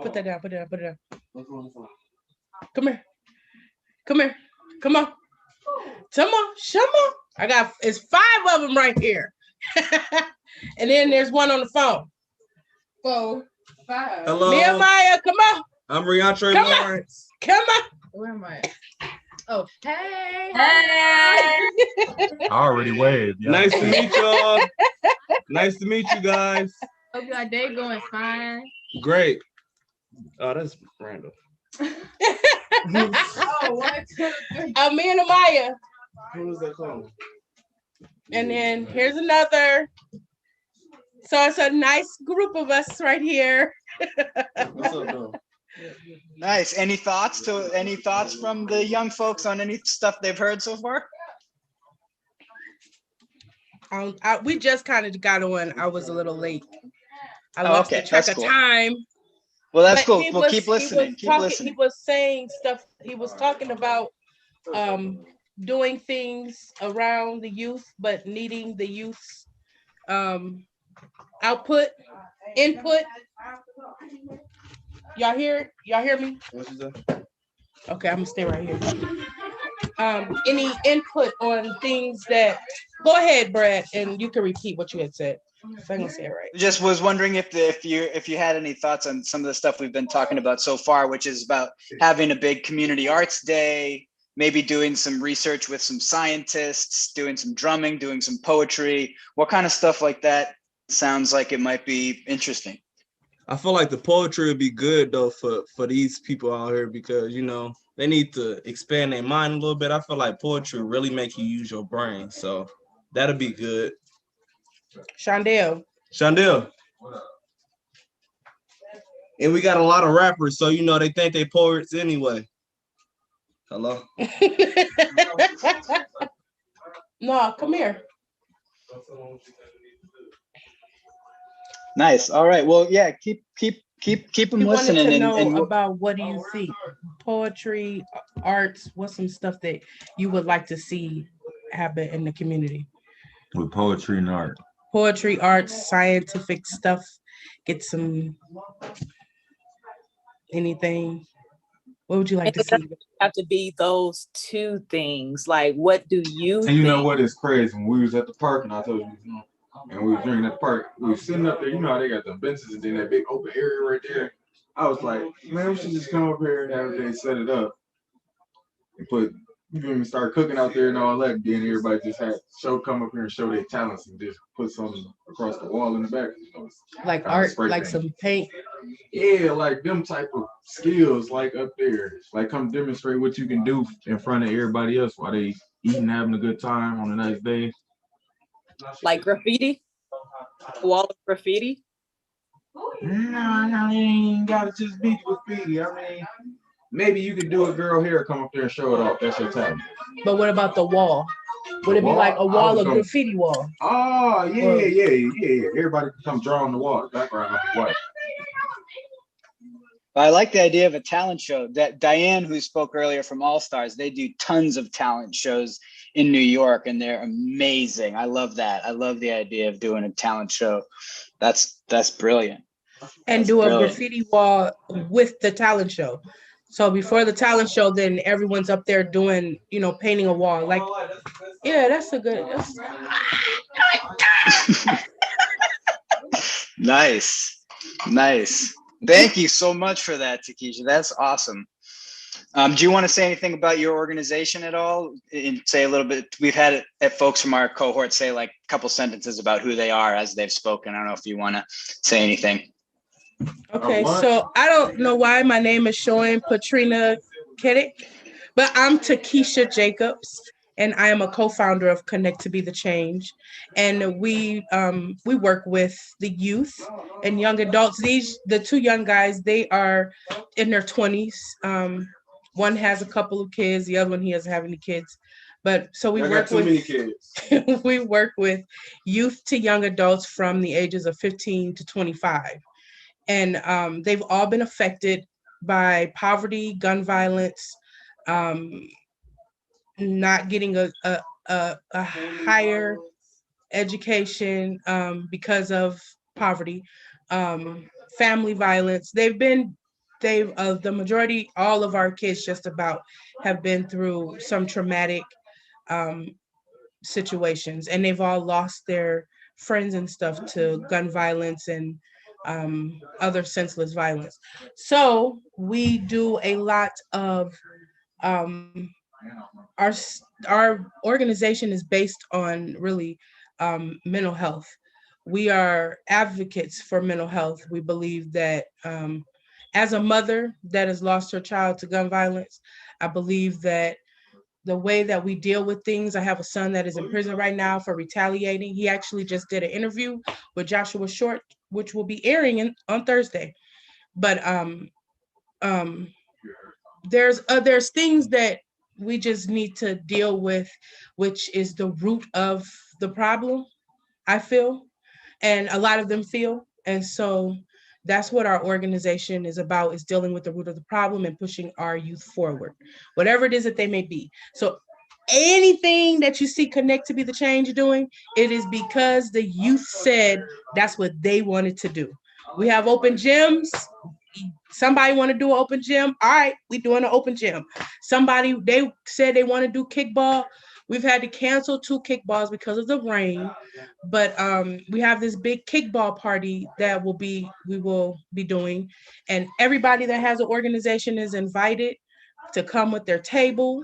Put that down. Put it down. Put it down. Come here. Come here. Come on. Come on. Come on. It's 5 of them right here. And then there's one on the phone. 4, 5. Hello. Nehemiah, come on. I'm Riantre Lawrence. Come on. Where am I? Oh, hey. Hey. I already waved. Yeah. Nice to meet y'all. Nice to meet you guys. Hope your day going fine. Great. Oh, that's random. Me and Amaya. Who is that called? And then here's another. So it's a nice group of us right here. What's up, though? Nice. Any thoughts from the young folks on any stuff they've heard so far? We just kind of got on. I was a little late. I lost the track of time. Well, that's cool. We'll keep listening. He was saying stuff. He was talking about doing things around the youth, but needing the youth's input. Y'all hear me? Okay, I'm gonna stay right here. Any input on things that, go ahead, Brad, and you can repeat what you had said. If I'm gonna say it right. Just was wondering if you had any thoughts on some of the stuff we've been talking about so far, which is about having a big community arts day, maybe doing some research with some scientists, doing some drumming, doing some poetry. What kind of stuff like that sounds like it might be interesting? I feel like the poetry would be good though for these people out here because they need to expand their mind a little bit. I feel like poetry really make you use your brain, so that'll be good. Shondell. And we got a lot of rappers, so they think they poets anyway. Hello. No, come here. Nice. All right. Well, yeah. Keep them listening. Wanted to know about what do you think? Poetry, arts. What's some stuff that you would like to see happen in the community? With poetry and art. Poetry, arts, scientific stuff. Get some anything. What would you like to see? Have to be those two things. Like, what do you think? And you know what is crazy? When we was at the park, and I told you, and we was drinking at the park, we was sitting up there. You know how they got the benches and then that big open area right there. I was like, man, we should just come up here and have a day, set it up, and put. You feel me? Start cooking out there and all that. Then everybody just come up here and show their talents and just put something across the wall in the back. Like art, like some paint. Yeah, like them type of skills, like up there. Like come demonstrate what you can do in front of everybody else while they eating, having a good time on a nice day. Like graffiti? Wall of graffiti? Nah, I ain't gotta just be graffiti. I mean, maybe you could do a girl hair, come up there and show it off. That's your talent. But what about the wall? Would it be like a wall of graffiti wall? Oh, yeah. Everybody can come draw on the wall. The background will be white. I like the idea of a talent show. That Diane, who spoke earlier from All Stars, they do tons of talent shows in New York, and they're amazing. I love that. I love the idea of doing a talent show. That's brilliant. And do a graffiti wall with the talent show. So before the talent show, then everyone's up there doing, painting a wall. Like, yeah, that's a good. Nice. Thank you so much for that, Takesha. That's awesome. Do you want to say anything about your organization at all? And say a little bit. We've had folks from our cohort say like a couple sentences about who they are as they've spoken. I don't know if you want to say anything. Okay, so I don't know why my name is showing Patrina Keddick, but I'm Takesha Jacobs, and I am a co-founder of Connect to Be the Change. And we work with the youth and young adults. The two young guys, they are in their 20s. One has a couple of kids, the other one he doesn't have any kids. But so we work with kids. We work with youth to young adults from the ages of 15 to 25. And they've all been affected by poverty, gun violence, not getting a higher education because of poverty, family violence. The majority, all of our kids just about have been through some traumatic situations, and they've all lost their friends and stuff to gun violence and other senseless violence. So we do a lot of our our organization is based on really mental health. We are advocates for mental health. We believe that as a mother that has lost her child to gun violence, I believe that the way that we deal with things, I have a son that is in prison right now for retaliating. He actually just did an interview with Joshua Short, which will be airing on Thursday. But there's things that we just need to deal with, which is the root of the problem, I feel, and a lot of them feel. And so that's what our organization is about, is dealing with the root of the problem and pushing our youth forward, whatever it is that they may be. So anything that you see Connect to Be the Change doing, it is because the youth said that's what they wanted to do. We have open gyms. Somebody want to do an open gym? All right, we doing an open gym. They said they want to do kickball. We've had to cancel 2 kickballs because of the rain, but we have this big kickball party that we will be doing, and everybody that has an organization is invited to come with their table,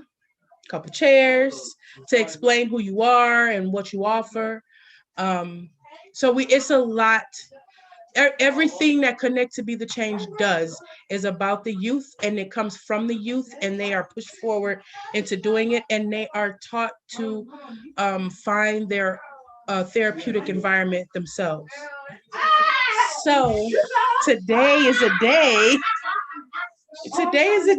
couple chairs, to explain who you are and what you offer. So it's a lot. Everything that Connect to Be the Change does is about the youth, and it comes from the youth, and they are pushed forward into doing it, and they are taught to find their therapeutic environment themselves. So today is a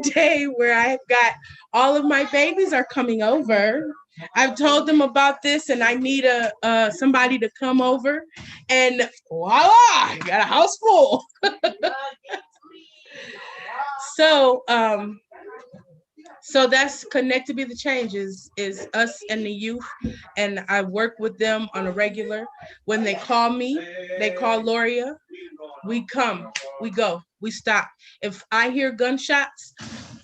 day where I've got all of my babies are coming over. I've told them about this, and I need somebody to come over, and voila, I got a house full. So that's Connect to Be the Change is us and the youth, and I work with them on a regular. When they call me, they call Loria, we come, we go, we stop. If I hear gunshots,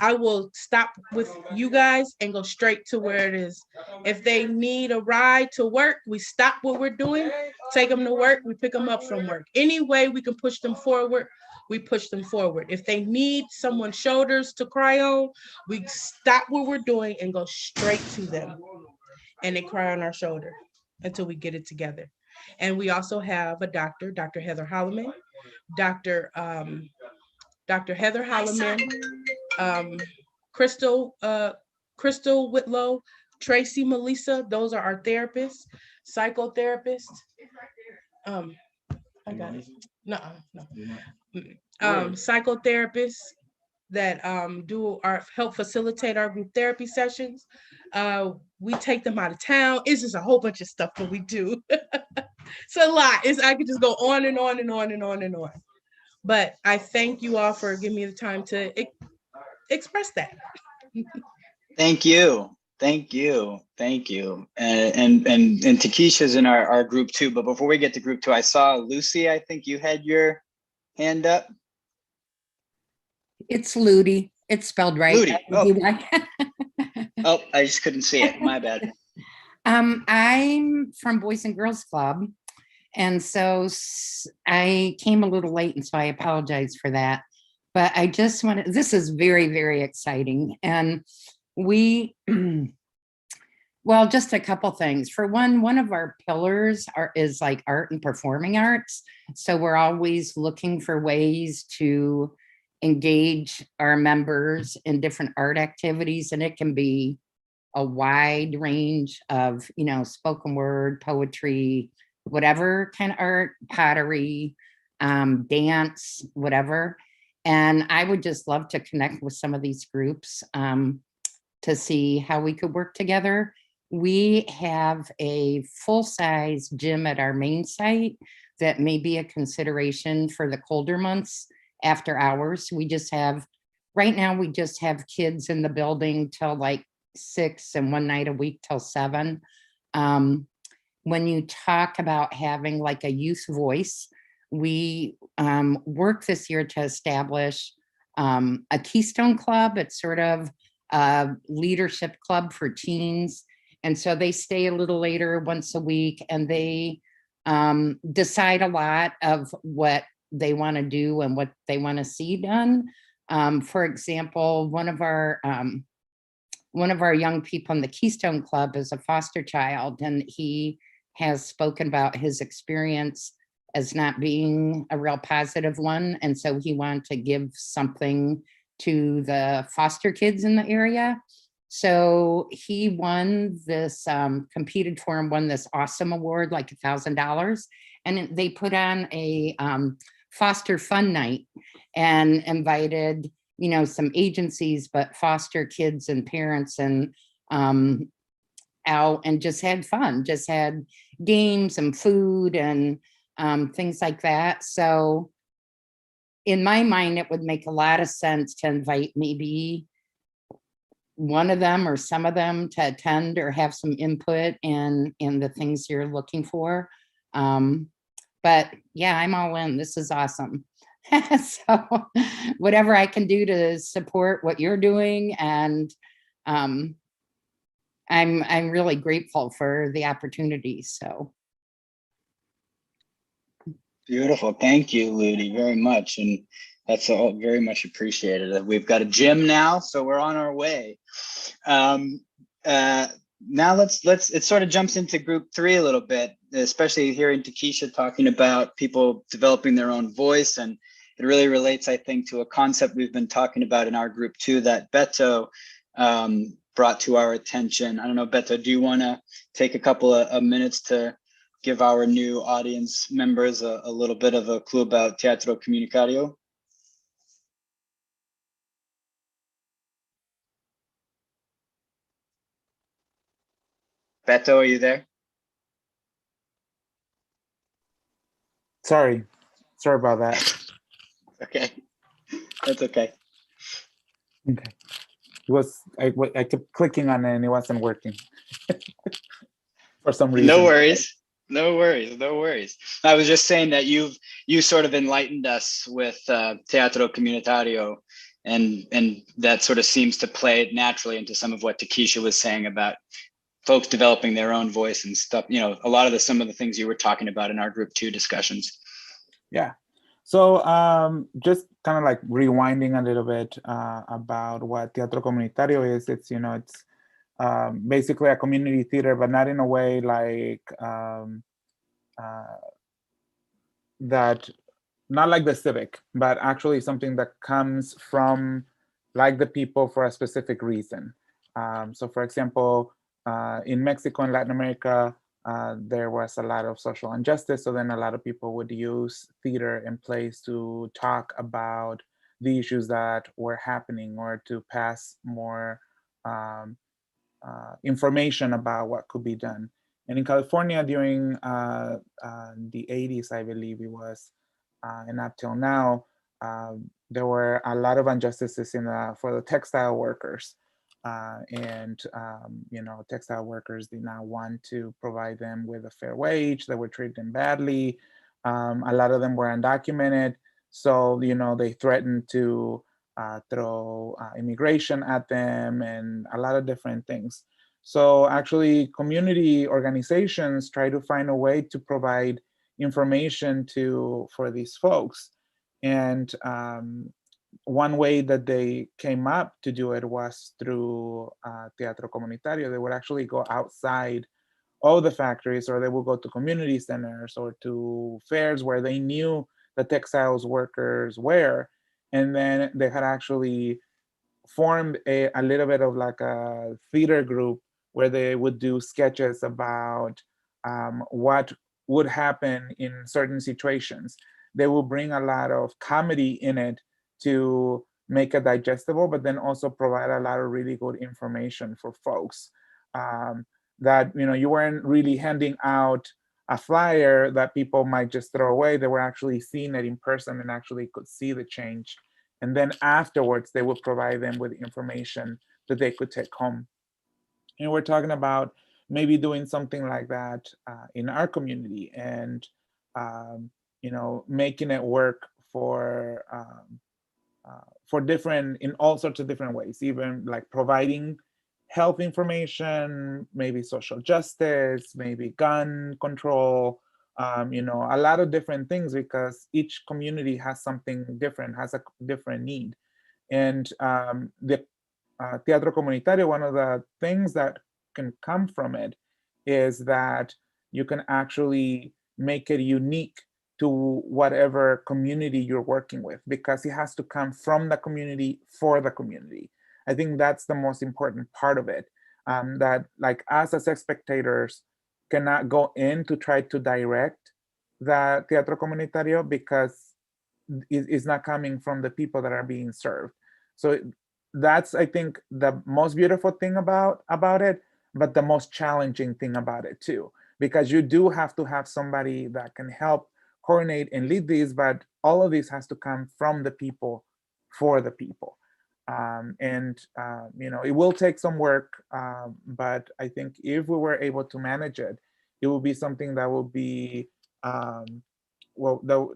I will stop with you guys and go straight to where it is. If they need a ride to work, we stop what we're doing, take them to work, we pick them up from work. Any way we can push them forward, we push them forward. If they need someone's shoulders to cry on, we stop what we're doing and go straight to them. And they cry on our shoulder until we get it together. And we also have a doctor, Dr. Heather Holloman, Dr. Heather Holloman, Crystal Whitlow, Tracy Melissa, those are our therapists, psychotherapists. I got it. No. Psychotherapists that help facilitate our group therapy sessions. We take them out of town. It's just a whole bunch of stuff that we do. It's a lot. I could just go on and on and on and on and on. But I thank you all for giving me the time to express that. Thank you. And Takesha's in our group too. But before we get to group 2, I saw Lucy, I think you had your hand up. It's Ludi. It's spelled right. Ludi. Oh, I just couldn't see it. My bad. I'm from Boys and Girls Club. And so I came a little late, and so I apologize for that. But I just wanted, this is very, very exciting. And well, just a couple things. For one of our pillars is like art and performing arts. So we're always looking for ways to engage our members in different art activities. And it can be a wide range of, spoken word, poetry, whatever kind of art, pottery, dance, whatever. And I would just love to connect with some of these groups to see how we could work together. we have a full-size gym at our main site that may be a consideration for the colder months after hours. We just have, right now, we just have kids in the building till like 6 and one night a week till 7. When you talk about having like a youth voice, we work this year to establish a Keystone Club. It's sort of a leadership club for teens. And so they stay a little later once a week, and they decide a lot of what they want to do and what they want to see done. For example, one of our young people in the Keystone Club is a foster child, and he has spoken about his experience as not being a real positive one. And so he wanted to give something to the foster kids in the area. So he won this, competed for and won this awesome award, like $1,000. And they put on a foster fun night and invited, you know, some agencies, but foster kids and parents, and out and just had fun, just had games and food and things like that. So in my mind, it would make a lot of sense to invite maybe one of them or some of them to attend or have some input in the things you're looking for. But yeah, I'm all in. This is awesome. So whatever I can do to support what you're doing, and I'm really grateful for the opportunity. So Beautiful. Thank you, Ludi, very much. And that's all very much appreciated. We've got a gym now, so we're on our way. Now it sort of jumps into group 3 a little bit, especially hearing Takesha talking about people developing their own voice. And it really relates, I think, to a concept we've been talking about in our group 2 that Beto brought to our attention. I don't know, Beto, do you want to take a couple of minutes to give our new audience members a little bit of a clue about Teatro Comunitario? Beto, are you there? Sorry about that. Okay, that's okay. Okay, I kept clicking on it and it wasn't working for some reason. No worries. No worries. I was just saying that you sort of enlightened us with Teatro Comunitario, and that sort of seems to play naturally into some of what Takesha was saying about folks developing their own voice and stuff. You know, a lot of some of the things you were talking about in our group 2 discussions. Yeah. So just kind of like rewinding a little bit about what Teatro Comunitario is. It's, you know, it's basically a community theater, but not in a way like that, not like the Civic, but actually something that comes from like the people for a specific reason. So for example, in Mexico and Latin America, there was a lot of social injustice. So then a lot of people would use theater and plays to talk about the issues that were happening, or to pass more information about what could be done. And in California during the 80s, I believe it was, and up till now, there were a lot of injustices for the textile workers. You know, textile workers did not want to provide them with a fair wage. They were treated them badly. A lot of them were undocumented. So, you know, they threatened to throw immigration at them and a lot of different things. So actually community organizations try to find a way to provide information for these folks. And one way that they came up to do it was through Teatro Comunitario. They would actually go outside of the factories, or they would go to community centers or to fairs where they knew the textiles workers were. And then they had actually formed a little bit of like a theater group where they would do sketches about what would happen in certain situations. They will bring a lot of comedy in it to make it digestible, but then also provide a lot of really good information for folks. that, you know, you weren't really handing out a flyer that people might just throw away. They were actually seeing it in person and actually could see the change. And then afterwards, they would provide them with information that they could take home. And we're talking about maybe doing something like that in our community, and you know, making it work for different, in all sorts of different ways, even like providing health information, maybe social justice, maybe gun control, you know, a lot of different things, because each community has something different, has a different need. And the Teatro Comunitario, one of the things that can come from it is that you can actually make it unique to whatever community you're working with, because it has to come from the community for the community. I think that's the most important part of it. That like us as spectators cannot go in to try to direct the Teatro Comunitario, because it's not coming from the people that are being served. So that's, I think, the most beautiful thing about it, but the most challenging thing about it too, because you do have to have somebody that can help coordinate and lead these, but all of this has to come from the people for the people. You know, it will take some work, but I think if we were able to manage it, it will be something that will be, well, that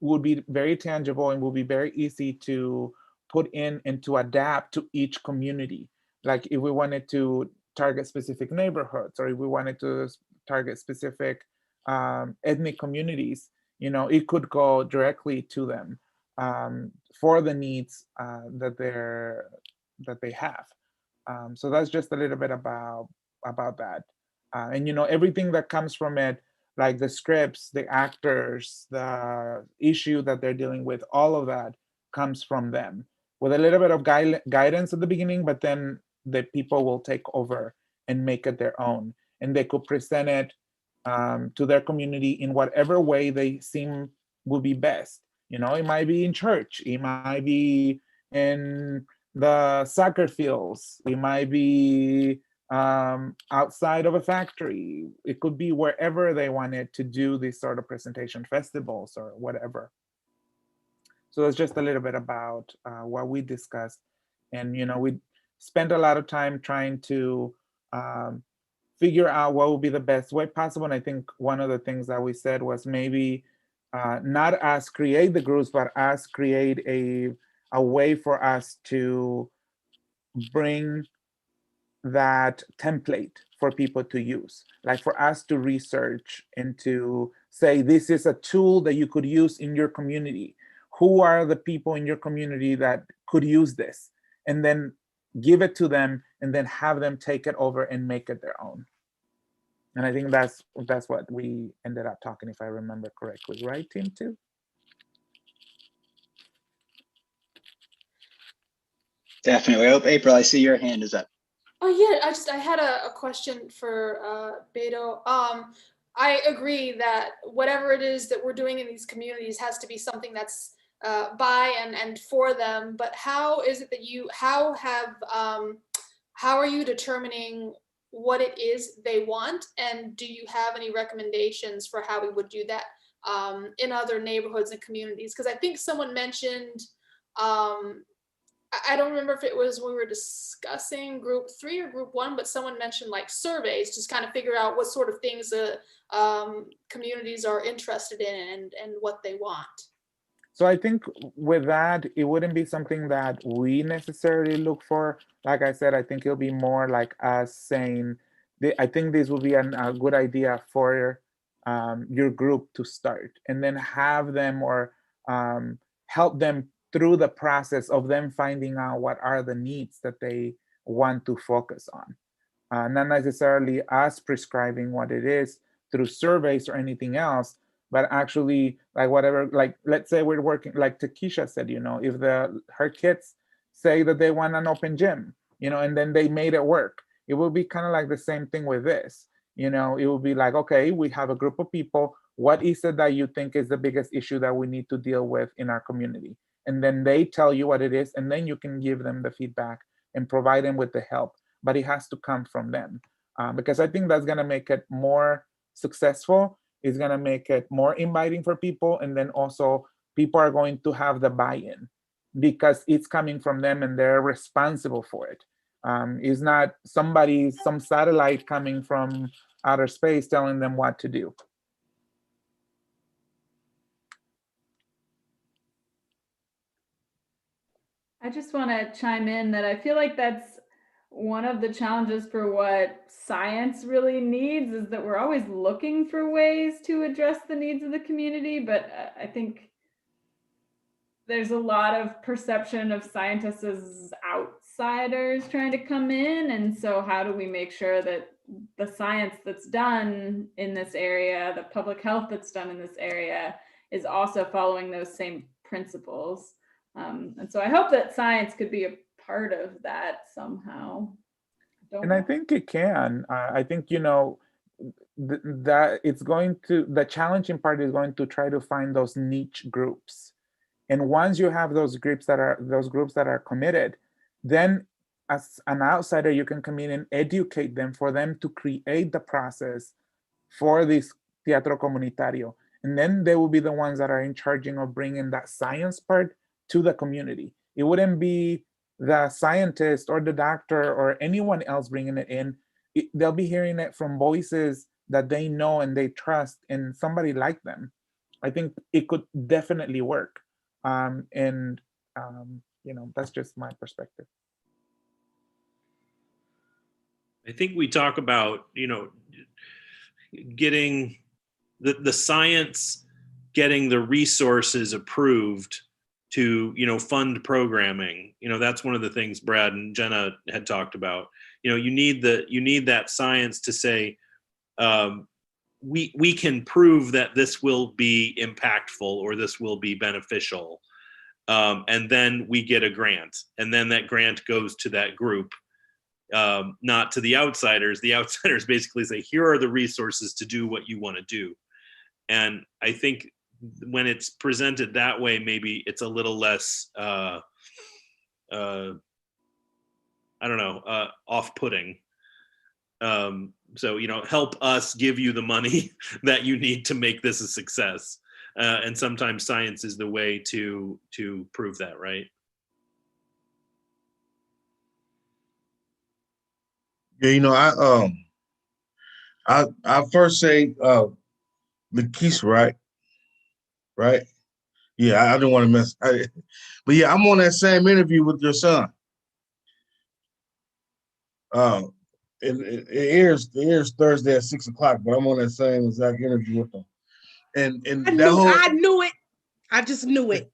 would be very tangible and will be very easy to put in and to adapt to each community. Like if we wanted to target specific neighborhoods, or if we wanted to target specific ethnic communities, you know, it could go directly to them for the needs that they have. So that's just a little bit about that. And you know, everything that comes from it, like the scripts, the actors, the issue that they're dealing with, all of that comes from them, with a little bit of guidance at the beginning, but then the people will take over and make it their own, and they could present it to their community in whatever way they seem will be best. You know, it might be in church, it might be in the soccer fields, it might be outside of a factory. It could be wherever they wanted to do these sort of presentation, festivals or whatever. So that's just a little bit about what we discussed. And, you know, we spent a lot of time trying to figure out what would be the best way possible. And I think one of the things that we said was maybe not us create the groups, but us create a way for us to bring that template for people to use, like for us to research and to say, this is a tool that you could use in your community. Who are the people in your community that could use this? And then give it to them, and then have them take it over and make it their own. And I think that's what we ended up talking, if I remember correctly, right, Team 2? Definitely. Oh, April, I see your hand is up. Oh yeah, I had a question for Beto. I agree that whatever it is that we're doing in these communities has to be something that's by and for them. But how is it that how are you determining what it is they want, and do you have any recommendations for how we would do that in other neighborhoods and communities? Because I think someone mentioned. I don't remember if it was when we were discussing group 3 or group 1, but someone mentioned like surveys, just kind of figure out what sort of things communities are interested in and what they want. So I think with that, it wouldn't be something that we necessarily look for. Like I said, I think it'll be more like us saying, I think this will be a good idea for your group to start, and then have them or help them through the process of them finding out what are the needs that they want to focus on. Not necessarily us prescribing what it is through surveys or anything else, but actually like whatever, like let's say we're working, like Takesha said, you know, if her kids say that they want an open gym, you know, and then they made it work, it will be kind of like the same thing with this. You know, it will be like, okay, we have a group of people. What is it that you think is the biggest issue that we need to deal with in our community? And then they tell you what it is, and then you can give them the feedback and provide them with the help. But it has to come from them. because I think that's going to make it more successful. It's going to make it more inviting for people. And then also people are going to have the buy-in because it's coming from them and they're responsible for it. It's not some satellite coming from outer space telling them what to do. I just want to chime in that I feel like that's one of the challenges for what science really needs, is that we're always looking for ways to address the needs of the community. But I think there's a lot of perception of scientists as outsiders trying to come in. And so how do we make sure that the science that's done in this area, the public health that's done in this area, is also following those same principles? And so I hope that science could be a part of that somehow. I think it can. I think, you know, that it's going to, the challenging part is going to try to find those niche groups. And once you have those groups that are committed, then as an outsider, you can come in and educate them for them to create the process for this teatro comunitario. And then they will be the ones that are in charge of bringing that science part to the community. It wouldn't be the scientist or the doctor or anyone else bringing it in. They'll be hearing it from voices that they know and they trust and somebody like them. I think it could definitely work. You know, that's just my perspective. I think we talk about, you know, getting the science, getting the resources approved to, you know, fund programming. You know, that's one of the things Brad and Jenna had talked about. You know, you need that science to say, we can prove that this will be impactful or this will be beneficial. And then we get a grant, and then that grant goes to that group, not to the outsiders. The outsiders basically say, here are the resources to do what you want to do. And I think when it's presented that way, maybe it's a little less, I don't know, off-putting. So, you know, help us give you the money that you need to make this a success. And sometimes science is the way to prove that, right? Yeah, you know, I first say Lakeisha, right? Yeah, I didn't want to mess. But yeah, I'm on that same interview with your son. It airs Thursday at 6:00, but I'm on that same exact interview with him. And I knew it. I just knew it.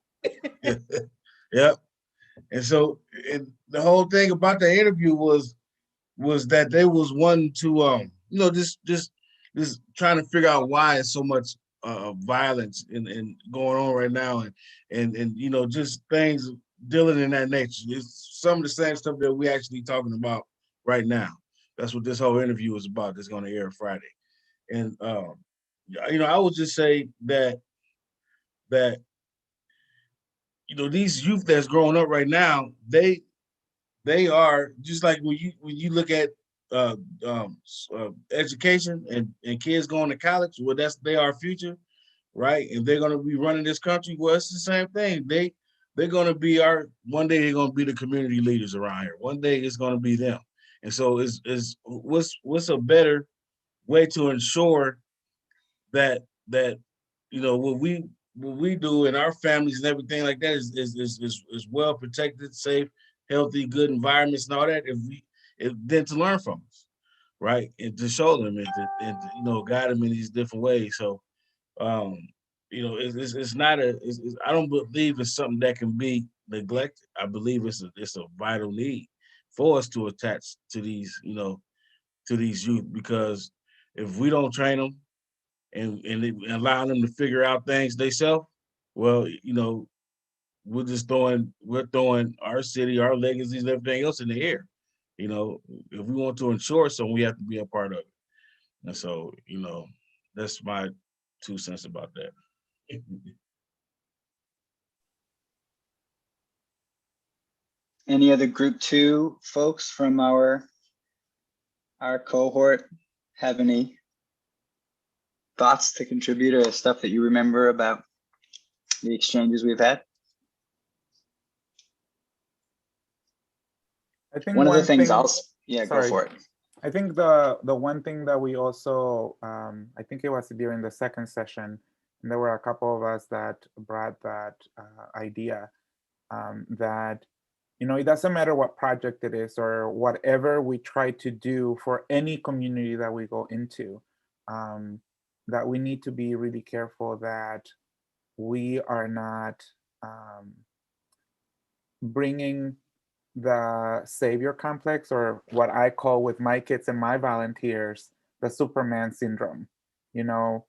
Yep. And so the whole thing about the interview was that they was one to you know, just trying to figure out why it's so much violence and going on right now, and you know, just things dealing in that nature. It's some of the same stuff that we actually talking about right now. That's what this whole interview is about. It's going to air Friday. And you know, I would just say that you know, these youth that's growing up right now, they are just like when you look at education and kids going to college. Well, they are future, right? And they're going to be running this country. Well, it's the same thing. They're going to be one day they're going to be the community leaders around here. One day it's going to be them. And so what's a better way to ensure that you know, what we do in our families and everything like that is well protected, safe, healthy, good environments and all that. Then to learn from us, right, and to show them and to you know, guide them in these different ways. So, you know, it's not I don't believe it's something that can be neglected. I believe it's a vital need for us to attach to these, you know, to these youth, because if we don't train them and allow them to figure out things themselves, well, you know, we're throwing our city, our legacies, and everything else in the air. You know, if we want to ensure something, we have to be a part of it. And so, you know, that's my 2 cents about that. Any other group 2 folks from our our cohort have any thoughts to contribute or stuff that you remember about the exchanges we've had? I think One of the one things thing, go sorry. for it. I think the one thing that we also, I think it was during the second session, and there were a couple of us that brought that idea that, you know, it doesn't matter what project it is or whatever we try to do for any community that we go into, that we need to be really careful that we are not bringing the savior complex, or what I call with my kids and my volunteers, the Superman syndrome. You know,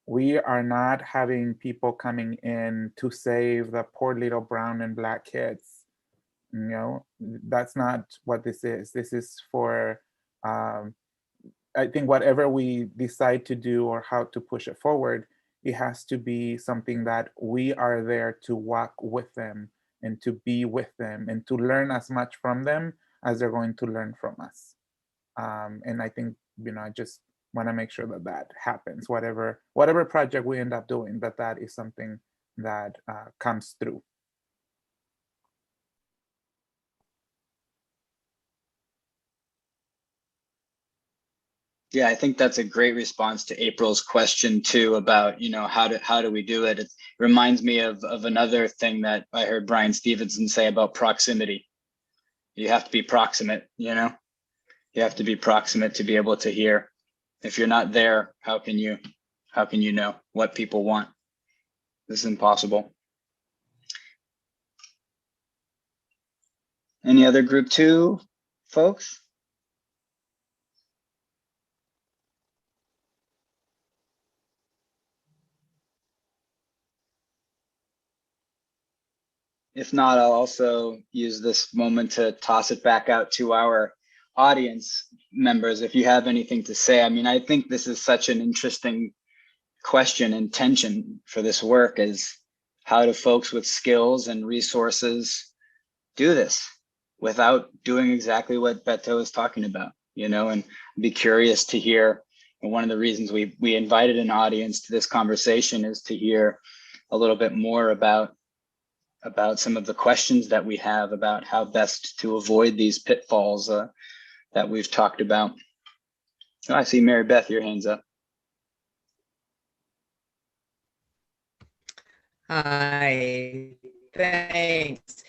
we are not having people coming in to save the poor little brown and black kids. You know, that's not what this is. This is for, I think whatever we decide to do or how to push it forward, it has to be something that we are there to walk with them and to be with them and to learn as much from them as they're going to learn from us. And I think, you know, I just want to make sure that that happens, whatever project we end up doing, that is something that comes through. Yeah, I think that's a great response to April's question too about, you know, how do we do it? It reminds me of another thing that I heard Brian Stevenson say about proximity. You have to be proximate, you know, you have to be proximate to be able to hear. If you're not there, how can you know what people want? This is impossible. Any other group 2 folks? If not, I'll also use this moment to toss it back out to our audience members. If you have anything to say, I mean, I think this is such an interesting question and tension for this work, is how do folks with skills and resources do this without doing exactly what Beto is talking about, you know, and be curious to hear. And one of the reasons we invited an audience to this conversation is to hear a little bit more about some of the questions that we have about how best to avoid these pitfalls that we've talked about. Oh, I see Mary Beth, your hand's up. Hi, thanks.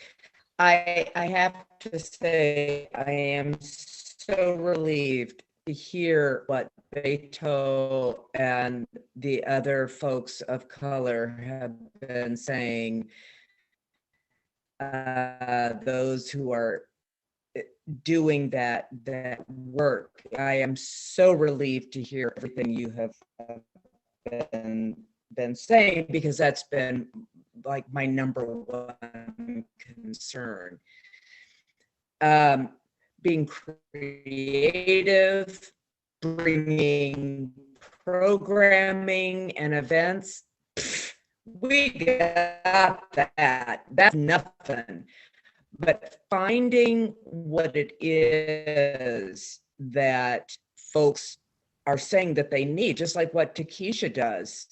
I have to say, I am so relieved to hear what Beto and the other folks of color have been saying. Those who are doing that work. I am so relieved to hear everything you have been saying, because that's been like my number one concern. Being creative, bringing programming and events, we got that. That's nothing. But finding what it is that folks are saying that they need, just like what Takesha does,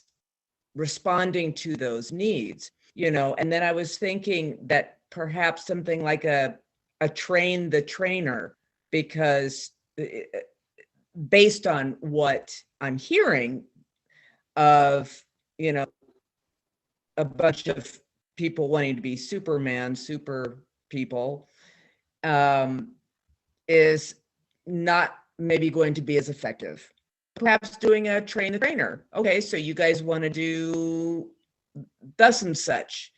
responding to those needs, you know. And then I was thinking that perhaps something like a train the trainer, because based on what I'm hearing of, you know, a bunch of people wanting to be Superman, super people, is not maybe going to be as effective. Perhaps doing a train the trainer. Okay, so you guys want to do thus and such.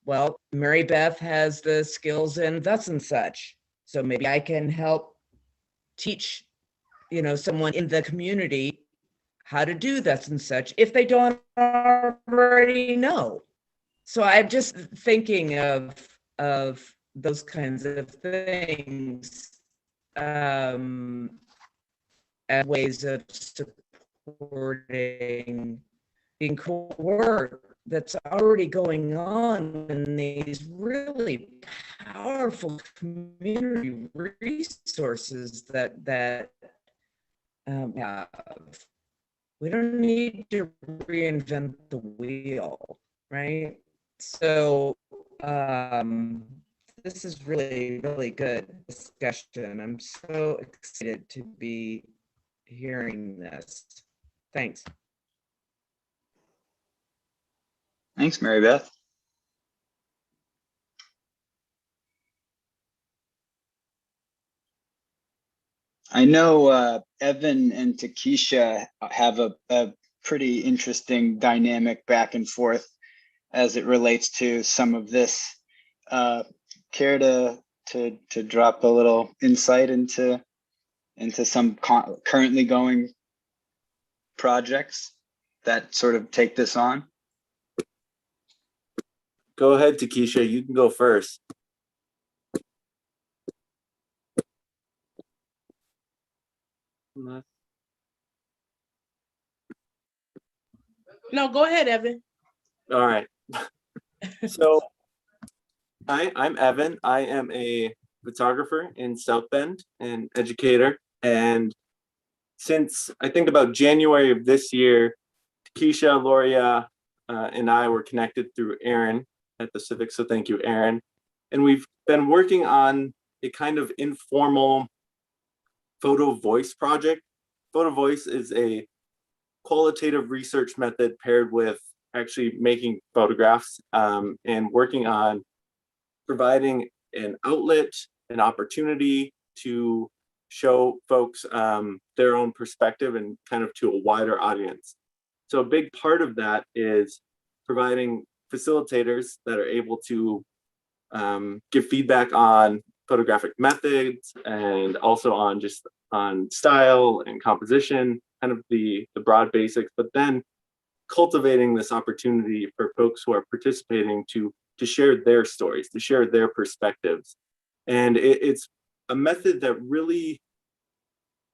Well, Mary Beth has the skills in thus and such. So maybe I can help teach, you know, someone in the community how to do thus and such if they don't already know. So I'm just thinking of those kinds of things as ways of supporting being work that's already going on in these really powerful community resources that have. We don't need to reinvent the wheel, right? So this is really, really good discussion. I'm so excited to be hearing this. Thanks. Thanks, Mary Beth. I know Evan and Takesha have a pretty interesting dynamic back and forth as it relates to some of this. Care to drop a little insight into some currently going projects that sort of take this on? Go ahead, Takesha. You can go first. No, go ahead, Evan. All right. So I'm Evan. I am a photographer in South Bend and educator. And since I think about January of this year, Takesha, Loria, and I were connected through Aaron at the Civic. So thank you, Aaron. And we've been working on a kind of informal photo voice project. Photo voice is a qualitative research method paired with actually making photographs and working on providing an outlet, an opportunity to show folks their own perspective and kind of to a wider audience. So a big part of that is providing facilitators that are able to give feedback on photographic methods and also on just on style and composition, kind of the broad basics, but then cultivating this opportunity for folks who are participating to share their stories, to share their perspectives. And it's a method that really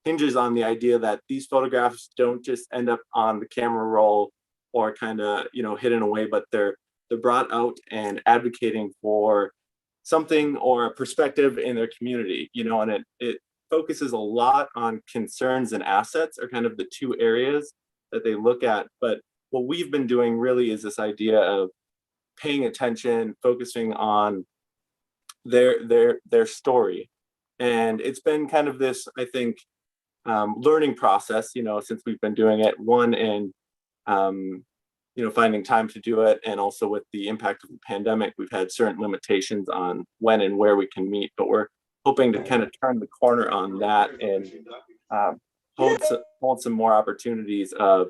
hinges on the idea that these photographs don't just end up on the camera roll or kind of, you know, hidden away, but they're brought out and advocating for something or a perspective in their community, you know, and it focuses a lot on concerns and assets are kind of the two areas that they look at. But what we've been doing really is this idea of paying attention, focusing on their story. And it's been kind of this, I think, learning process, you know, since we've been doing it, one in, you know, finding time to do it. And also with the impact of the pandemic, we've had certain limitations on when and where we can meet, but we're hoping to kind of turn the corner on that and hold some more opportunities of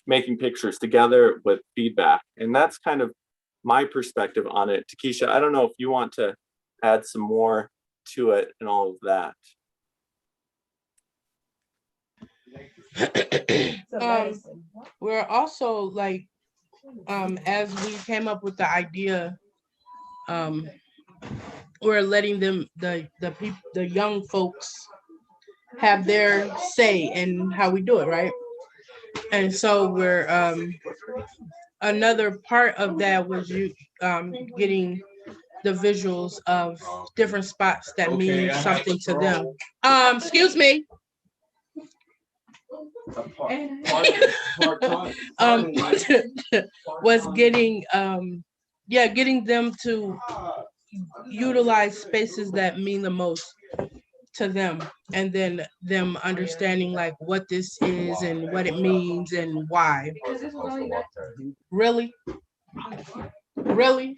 making pictures together with feedback. And that's kind of my perspective on it. Takesha, I don't know if you want to add some more to it and all of that. We're also like, as we came up with the idea, we're letting them, the young folks have their say in how we do it, right? And so we're another part of that was you getting the visuals of different spots that mean something to them. Excuse me. Was getting getting them to utilize spaces that mean the most to them, and then them understanding like what this is and what it means and why. Really? Really?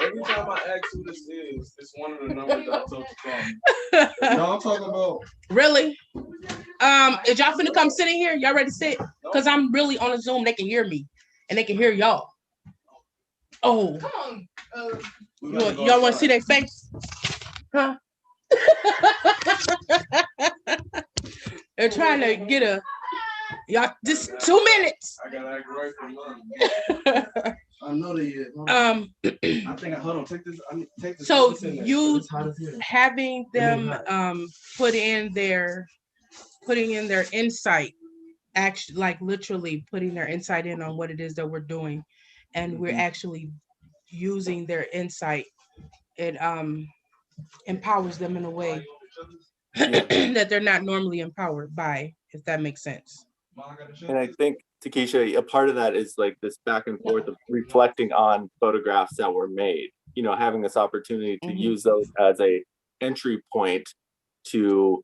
Every time I ask who this is, it's one of the numbers that I told you from. No, I'm talking about. Really? Is y'all finna come sit in here? Y'all ready to sit? Because I'm really on a Zoom. They can hear me and they can hear y'all. Oh. Come on. Y'all want to see their face? Huh? They're trying to get a. Y'all, just 2 minutes. I gotta act right for mine. I know they is. I think hold on, take this. Take this. So you having them putting in their insight, actually, like literally putting their insight in on what it is that we're doing, and we're actually using their insight. It empowers them in a way that they're not normally empowered by, if that makes sense. And I think, Takesha, a part of that is like this back and forth of reflecting on photographs that were made, you know, having this opportunity to use those as a entry point to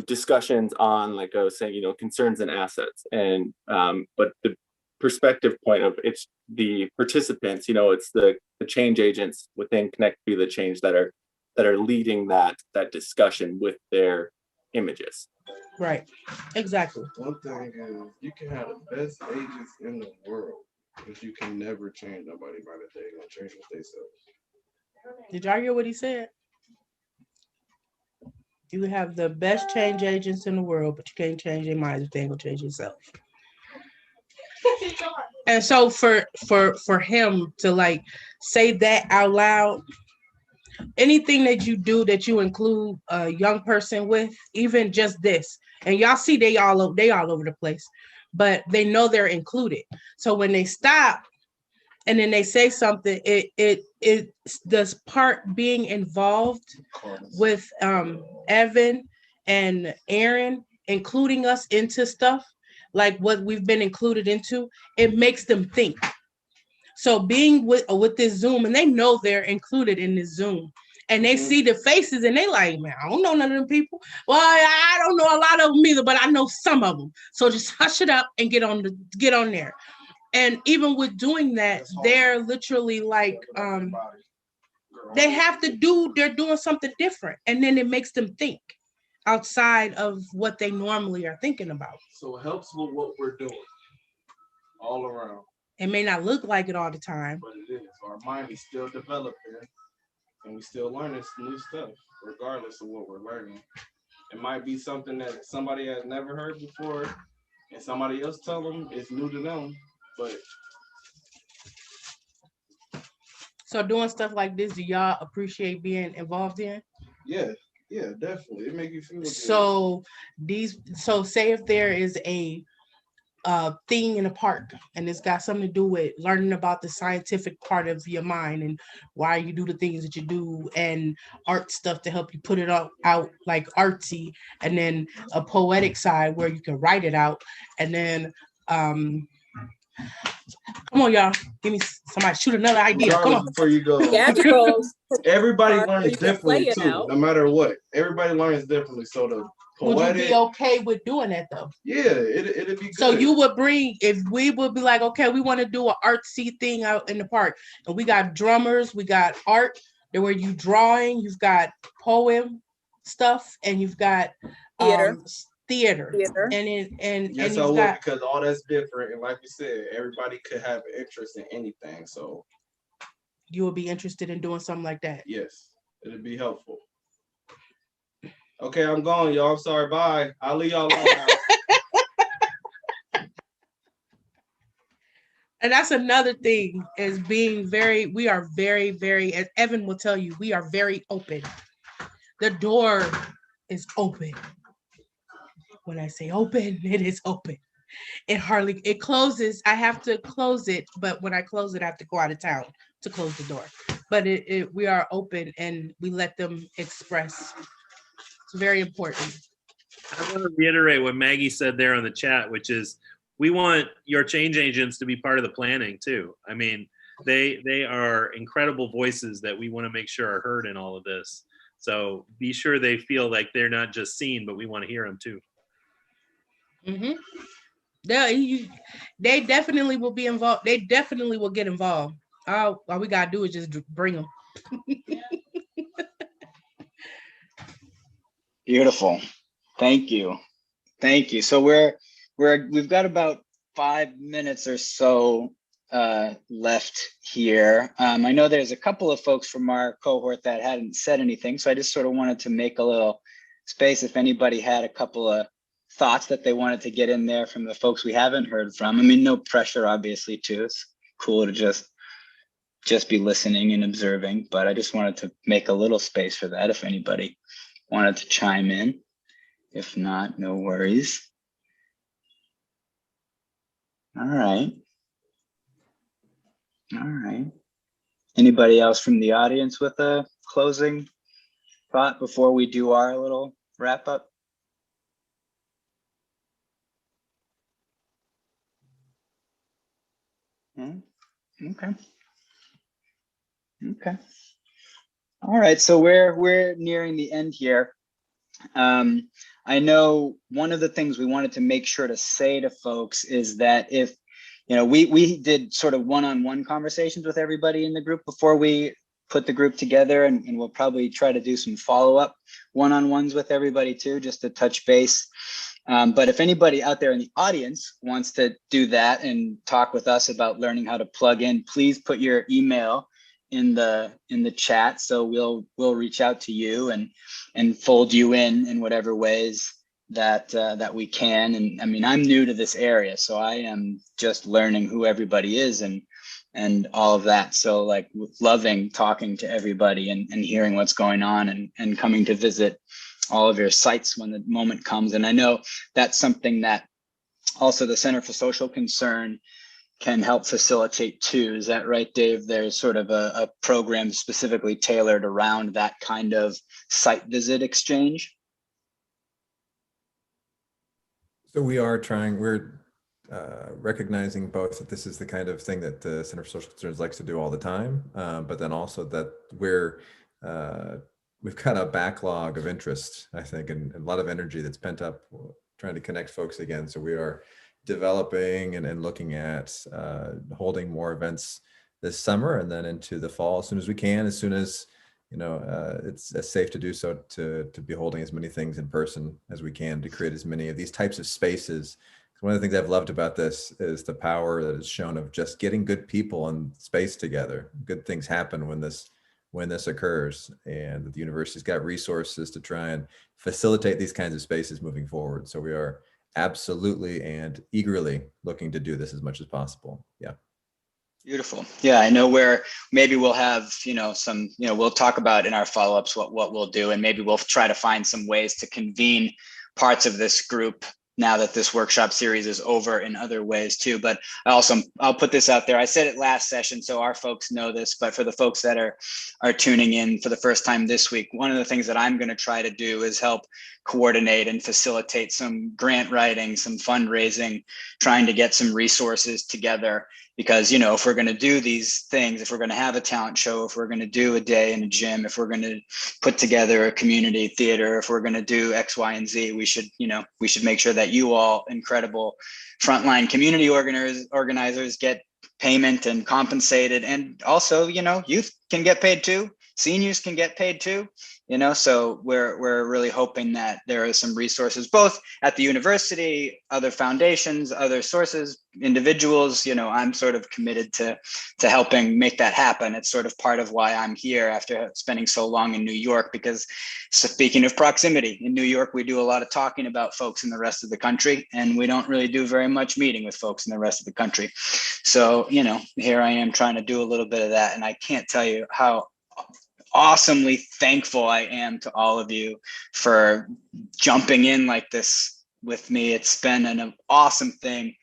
discussions on, like I was saying, you know, concerns and assets. And but the perspective point of it's the participants, you know, it's the change agents within Connect Be the Change that are leading that discussion with their images. Right, exactly. One thing is you can have the best agents in the world, but you can never change nobody by the day. They're gonna change what they say. Did y'all hear what he said? You have the best change agents in the world, but you can't change their minds if they ain't gonna change yourself. And so for him to like say that out loud, anything that you do that you include a young person with, even just this, and y'all see they all over the place, but they know they're included. So when they stop and then they say something, it does part being involved with Evan and Aaron, including us into stuff like what we've been included into, it makes them think. So being with this Zoom, and they know they're included in this Zoom, and they see the faces and they like, man, I don't know none of them people. Well, I don't know a lot of them either, but I know some of them. So just hush it up and get on there. And even with doing that, they're literally like, they're doing something different. And then it makes them think outside of what they normally are thinking about. So it helps with what we're doing all around. It may not look like it all the time, but it is. Our mind is still developing and we still learning some new stuff, regardless of what we're learning. It might be something that somebody has never heard before and somebody else tell them it's new to them, but. So doing stuff like this, do y'all appreciate being involved in? Yeah, definitely. It makes you feel good. So say if there is a thing in a park and it's got something to do with learning about the scientific part of your mind and why you do the things that you do, and art stuff to help you put it out like artsy, and then a poetic side where you can write it out, and then come on, y'all. Give me somebody shoot another idea. Come on. Before you go. Everybody learns differently too, no matter what. Everybody learns differently. So the poetic, would you be okay with doing that though? Yeah, it'd be good. So you would if we would be like, okay, we want to do an artsy thing out in the park, and we got drummers, we got art, where you drawing, you've got poem stuff, and you've got theater. And yes, you've got, because all that's different, and like we said, everybody could have an interest in anything. So you would be interested in doing something like that? Yes, it'd be helpful. Okay, I'm going, y'all. I'm sorry. Bye. I'll leave y'all alone now. And that's another thing, is we are very, very, as Evan will tell you, we are very open. The door is open. When I say open, it is open. It closes. I have to close it, but when I close it, I have to go out of town to close the door. But we are open and we let them express. It's very important. I want to reiterate what Maggie said there on the chat, which is we want your change agents to be part of the planning too. I mean, they are incredible voices that we want to make sure are heard in all of this. So be sure they feel like they're not just seen, but we want to hear them too. Mm-hmm. They definitely will be involved. They definitely will get involved. All we gotta do is just bring them. Beautiful. Thank you. So we've got about 5 minutes or so left here. I know there's a couple of folks from our cohort that hadn't said anything, so I just sort of wanted to make a little space if anybody had a couple of thoughts that they wanted to get in there from the folks we haven't heard from. I mean, no pressure, obviously, too. It's cool to just be listening and observing, but I just wanted to make a little space for that if anybody wanted to chime in. If not, no worries. All right. Anybody else from the audience with a closing thought before we do our little wrap up? Okay. Okay. All right. So we're nearing the end here. I know one of the things we wanted to make sure to say to folks is that if, we did sort of one-on-one conversations with everybody in the group before we put the group together, and we'll probably try to do some follow-up one-on-ones with everybody too, just to touch base. But if anybody out there in the audience wants to do that and talk with us about learning how to plug in, please put your email in the chat, so we'll reach out to you and fold you in whatever ways that we can. And I mean, I'm new to this area, so I am just learning who everybody is and all of that. So like loving talking to everybody and hearing what's going on and coming to visit all of your sites when the moment comes. And I know that's something that also the Center for Social Concern can help facilitate too. Is that right, Dave? There's sort of a program specifically tailored around that kind of site visit exchange. So we're recognizing both that this is the kind of thing that the Center for Social Concerns likes to do all the time, but then also that we've got a backlog of interest, I think, and a lot of energy that's pent up trying to connect folks again. So we are developing and looking at holding more events this summer and then into the fall as soon as we can, as soon as it's safe to do so, to be holding as many things in person as we can to create as many of these types of spaces. One of the things I've loved about this is the power that is shown of just getting good people in space together. Good things happen when this occurs, and the university's got resources to try and facilitate these kinds of spaces moving forward. So we are absolutely and eagerly looking to do this as much as possible. Yeah. Beautiful. Yeah, I know where maybe we'll have, some, we'll talk about in our follow-ups what we'll do, and maybe we'll try to find some ways to convene parts of this group now that this workshop series is over in other ways too. But I'll put this out there. I said it last session, so our folks know this, but for the folks that are tuning in for the first time this week, one of the things that I'm going to try to do is help coordinate and facilitate some grant writing, some fundraising, trying to get some resources together. Because, if we're going to do these things, if we're going to have a talent show, if we're going to do a day in a gym, if we're going to put together a community theater, if we're going to do X, Y, and Z, we should make sure that you all incredible frontline community organizers get payment and compensated. And also, youth can get paid too. Seniors can get paid too. So we're really hoping that there are some resources both at the university, other foundations, other sources, individuals. I'm sort of committed to helping make that happen. It's sort of part of why I'm here after spending so long in New York, because speaking of proximity, in New York, we do a lot of talking about folks in the rest of the country, and we don't really do very much meeting with folks in the rest of the country. So, here I am trying to do a little bit of that. And I can't tell you how awesomely thankful I am to all of you for jumping in like this with me. It's been an awesome thing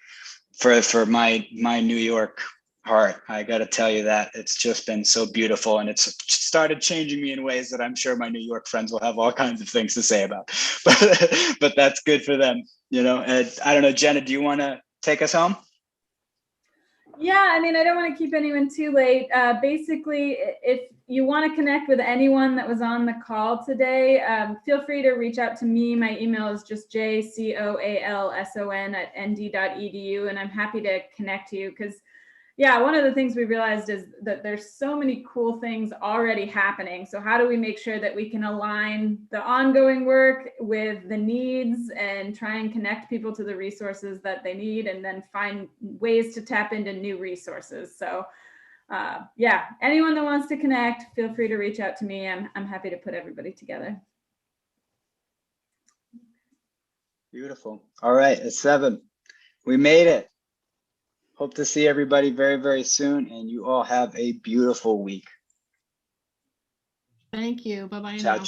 for my New York heart. I got to tell you that it's just been so beautiful, and it's started changing me in ways that I'm sure my New York friends will have all kinds of things to say about, but that's good for them. And I don't know, Jenna, do you want to take us home? Yeah, I mean, I don't want to keep anyone too late. Basically, if you want to connect with anyone that was on the call today, feel free to reach out to me. My email is just jcoalson@nd.edu, and I'm happy to connect you because, yeah, one of the things we realized is that there's so many cool things already happening. So how do we make sure that we can align the ongoing work with the needs and try and connect people to the resources that they need, and then find ways to tap into new resources? So yeah, anyone that wants to connect, feel free to reach out to me. I'm happy to put everybody together. Beautiful. All right, it's 7. We made it. Hope to see everybody very, very soon, and you all have a beautiful week. Thank you. Bye-bye now. Ciao, ciao.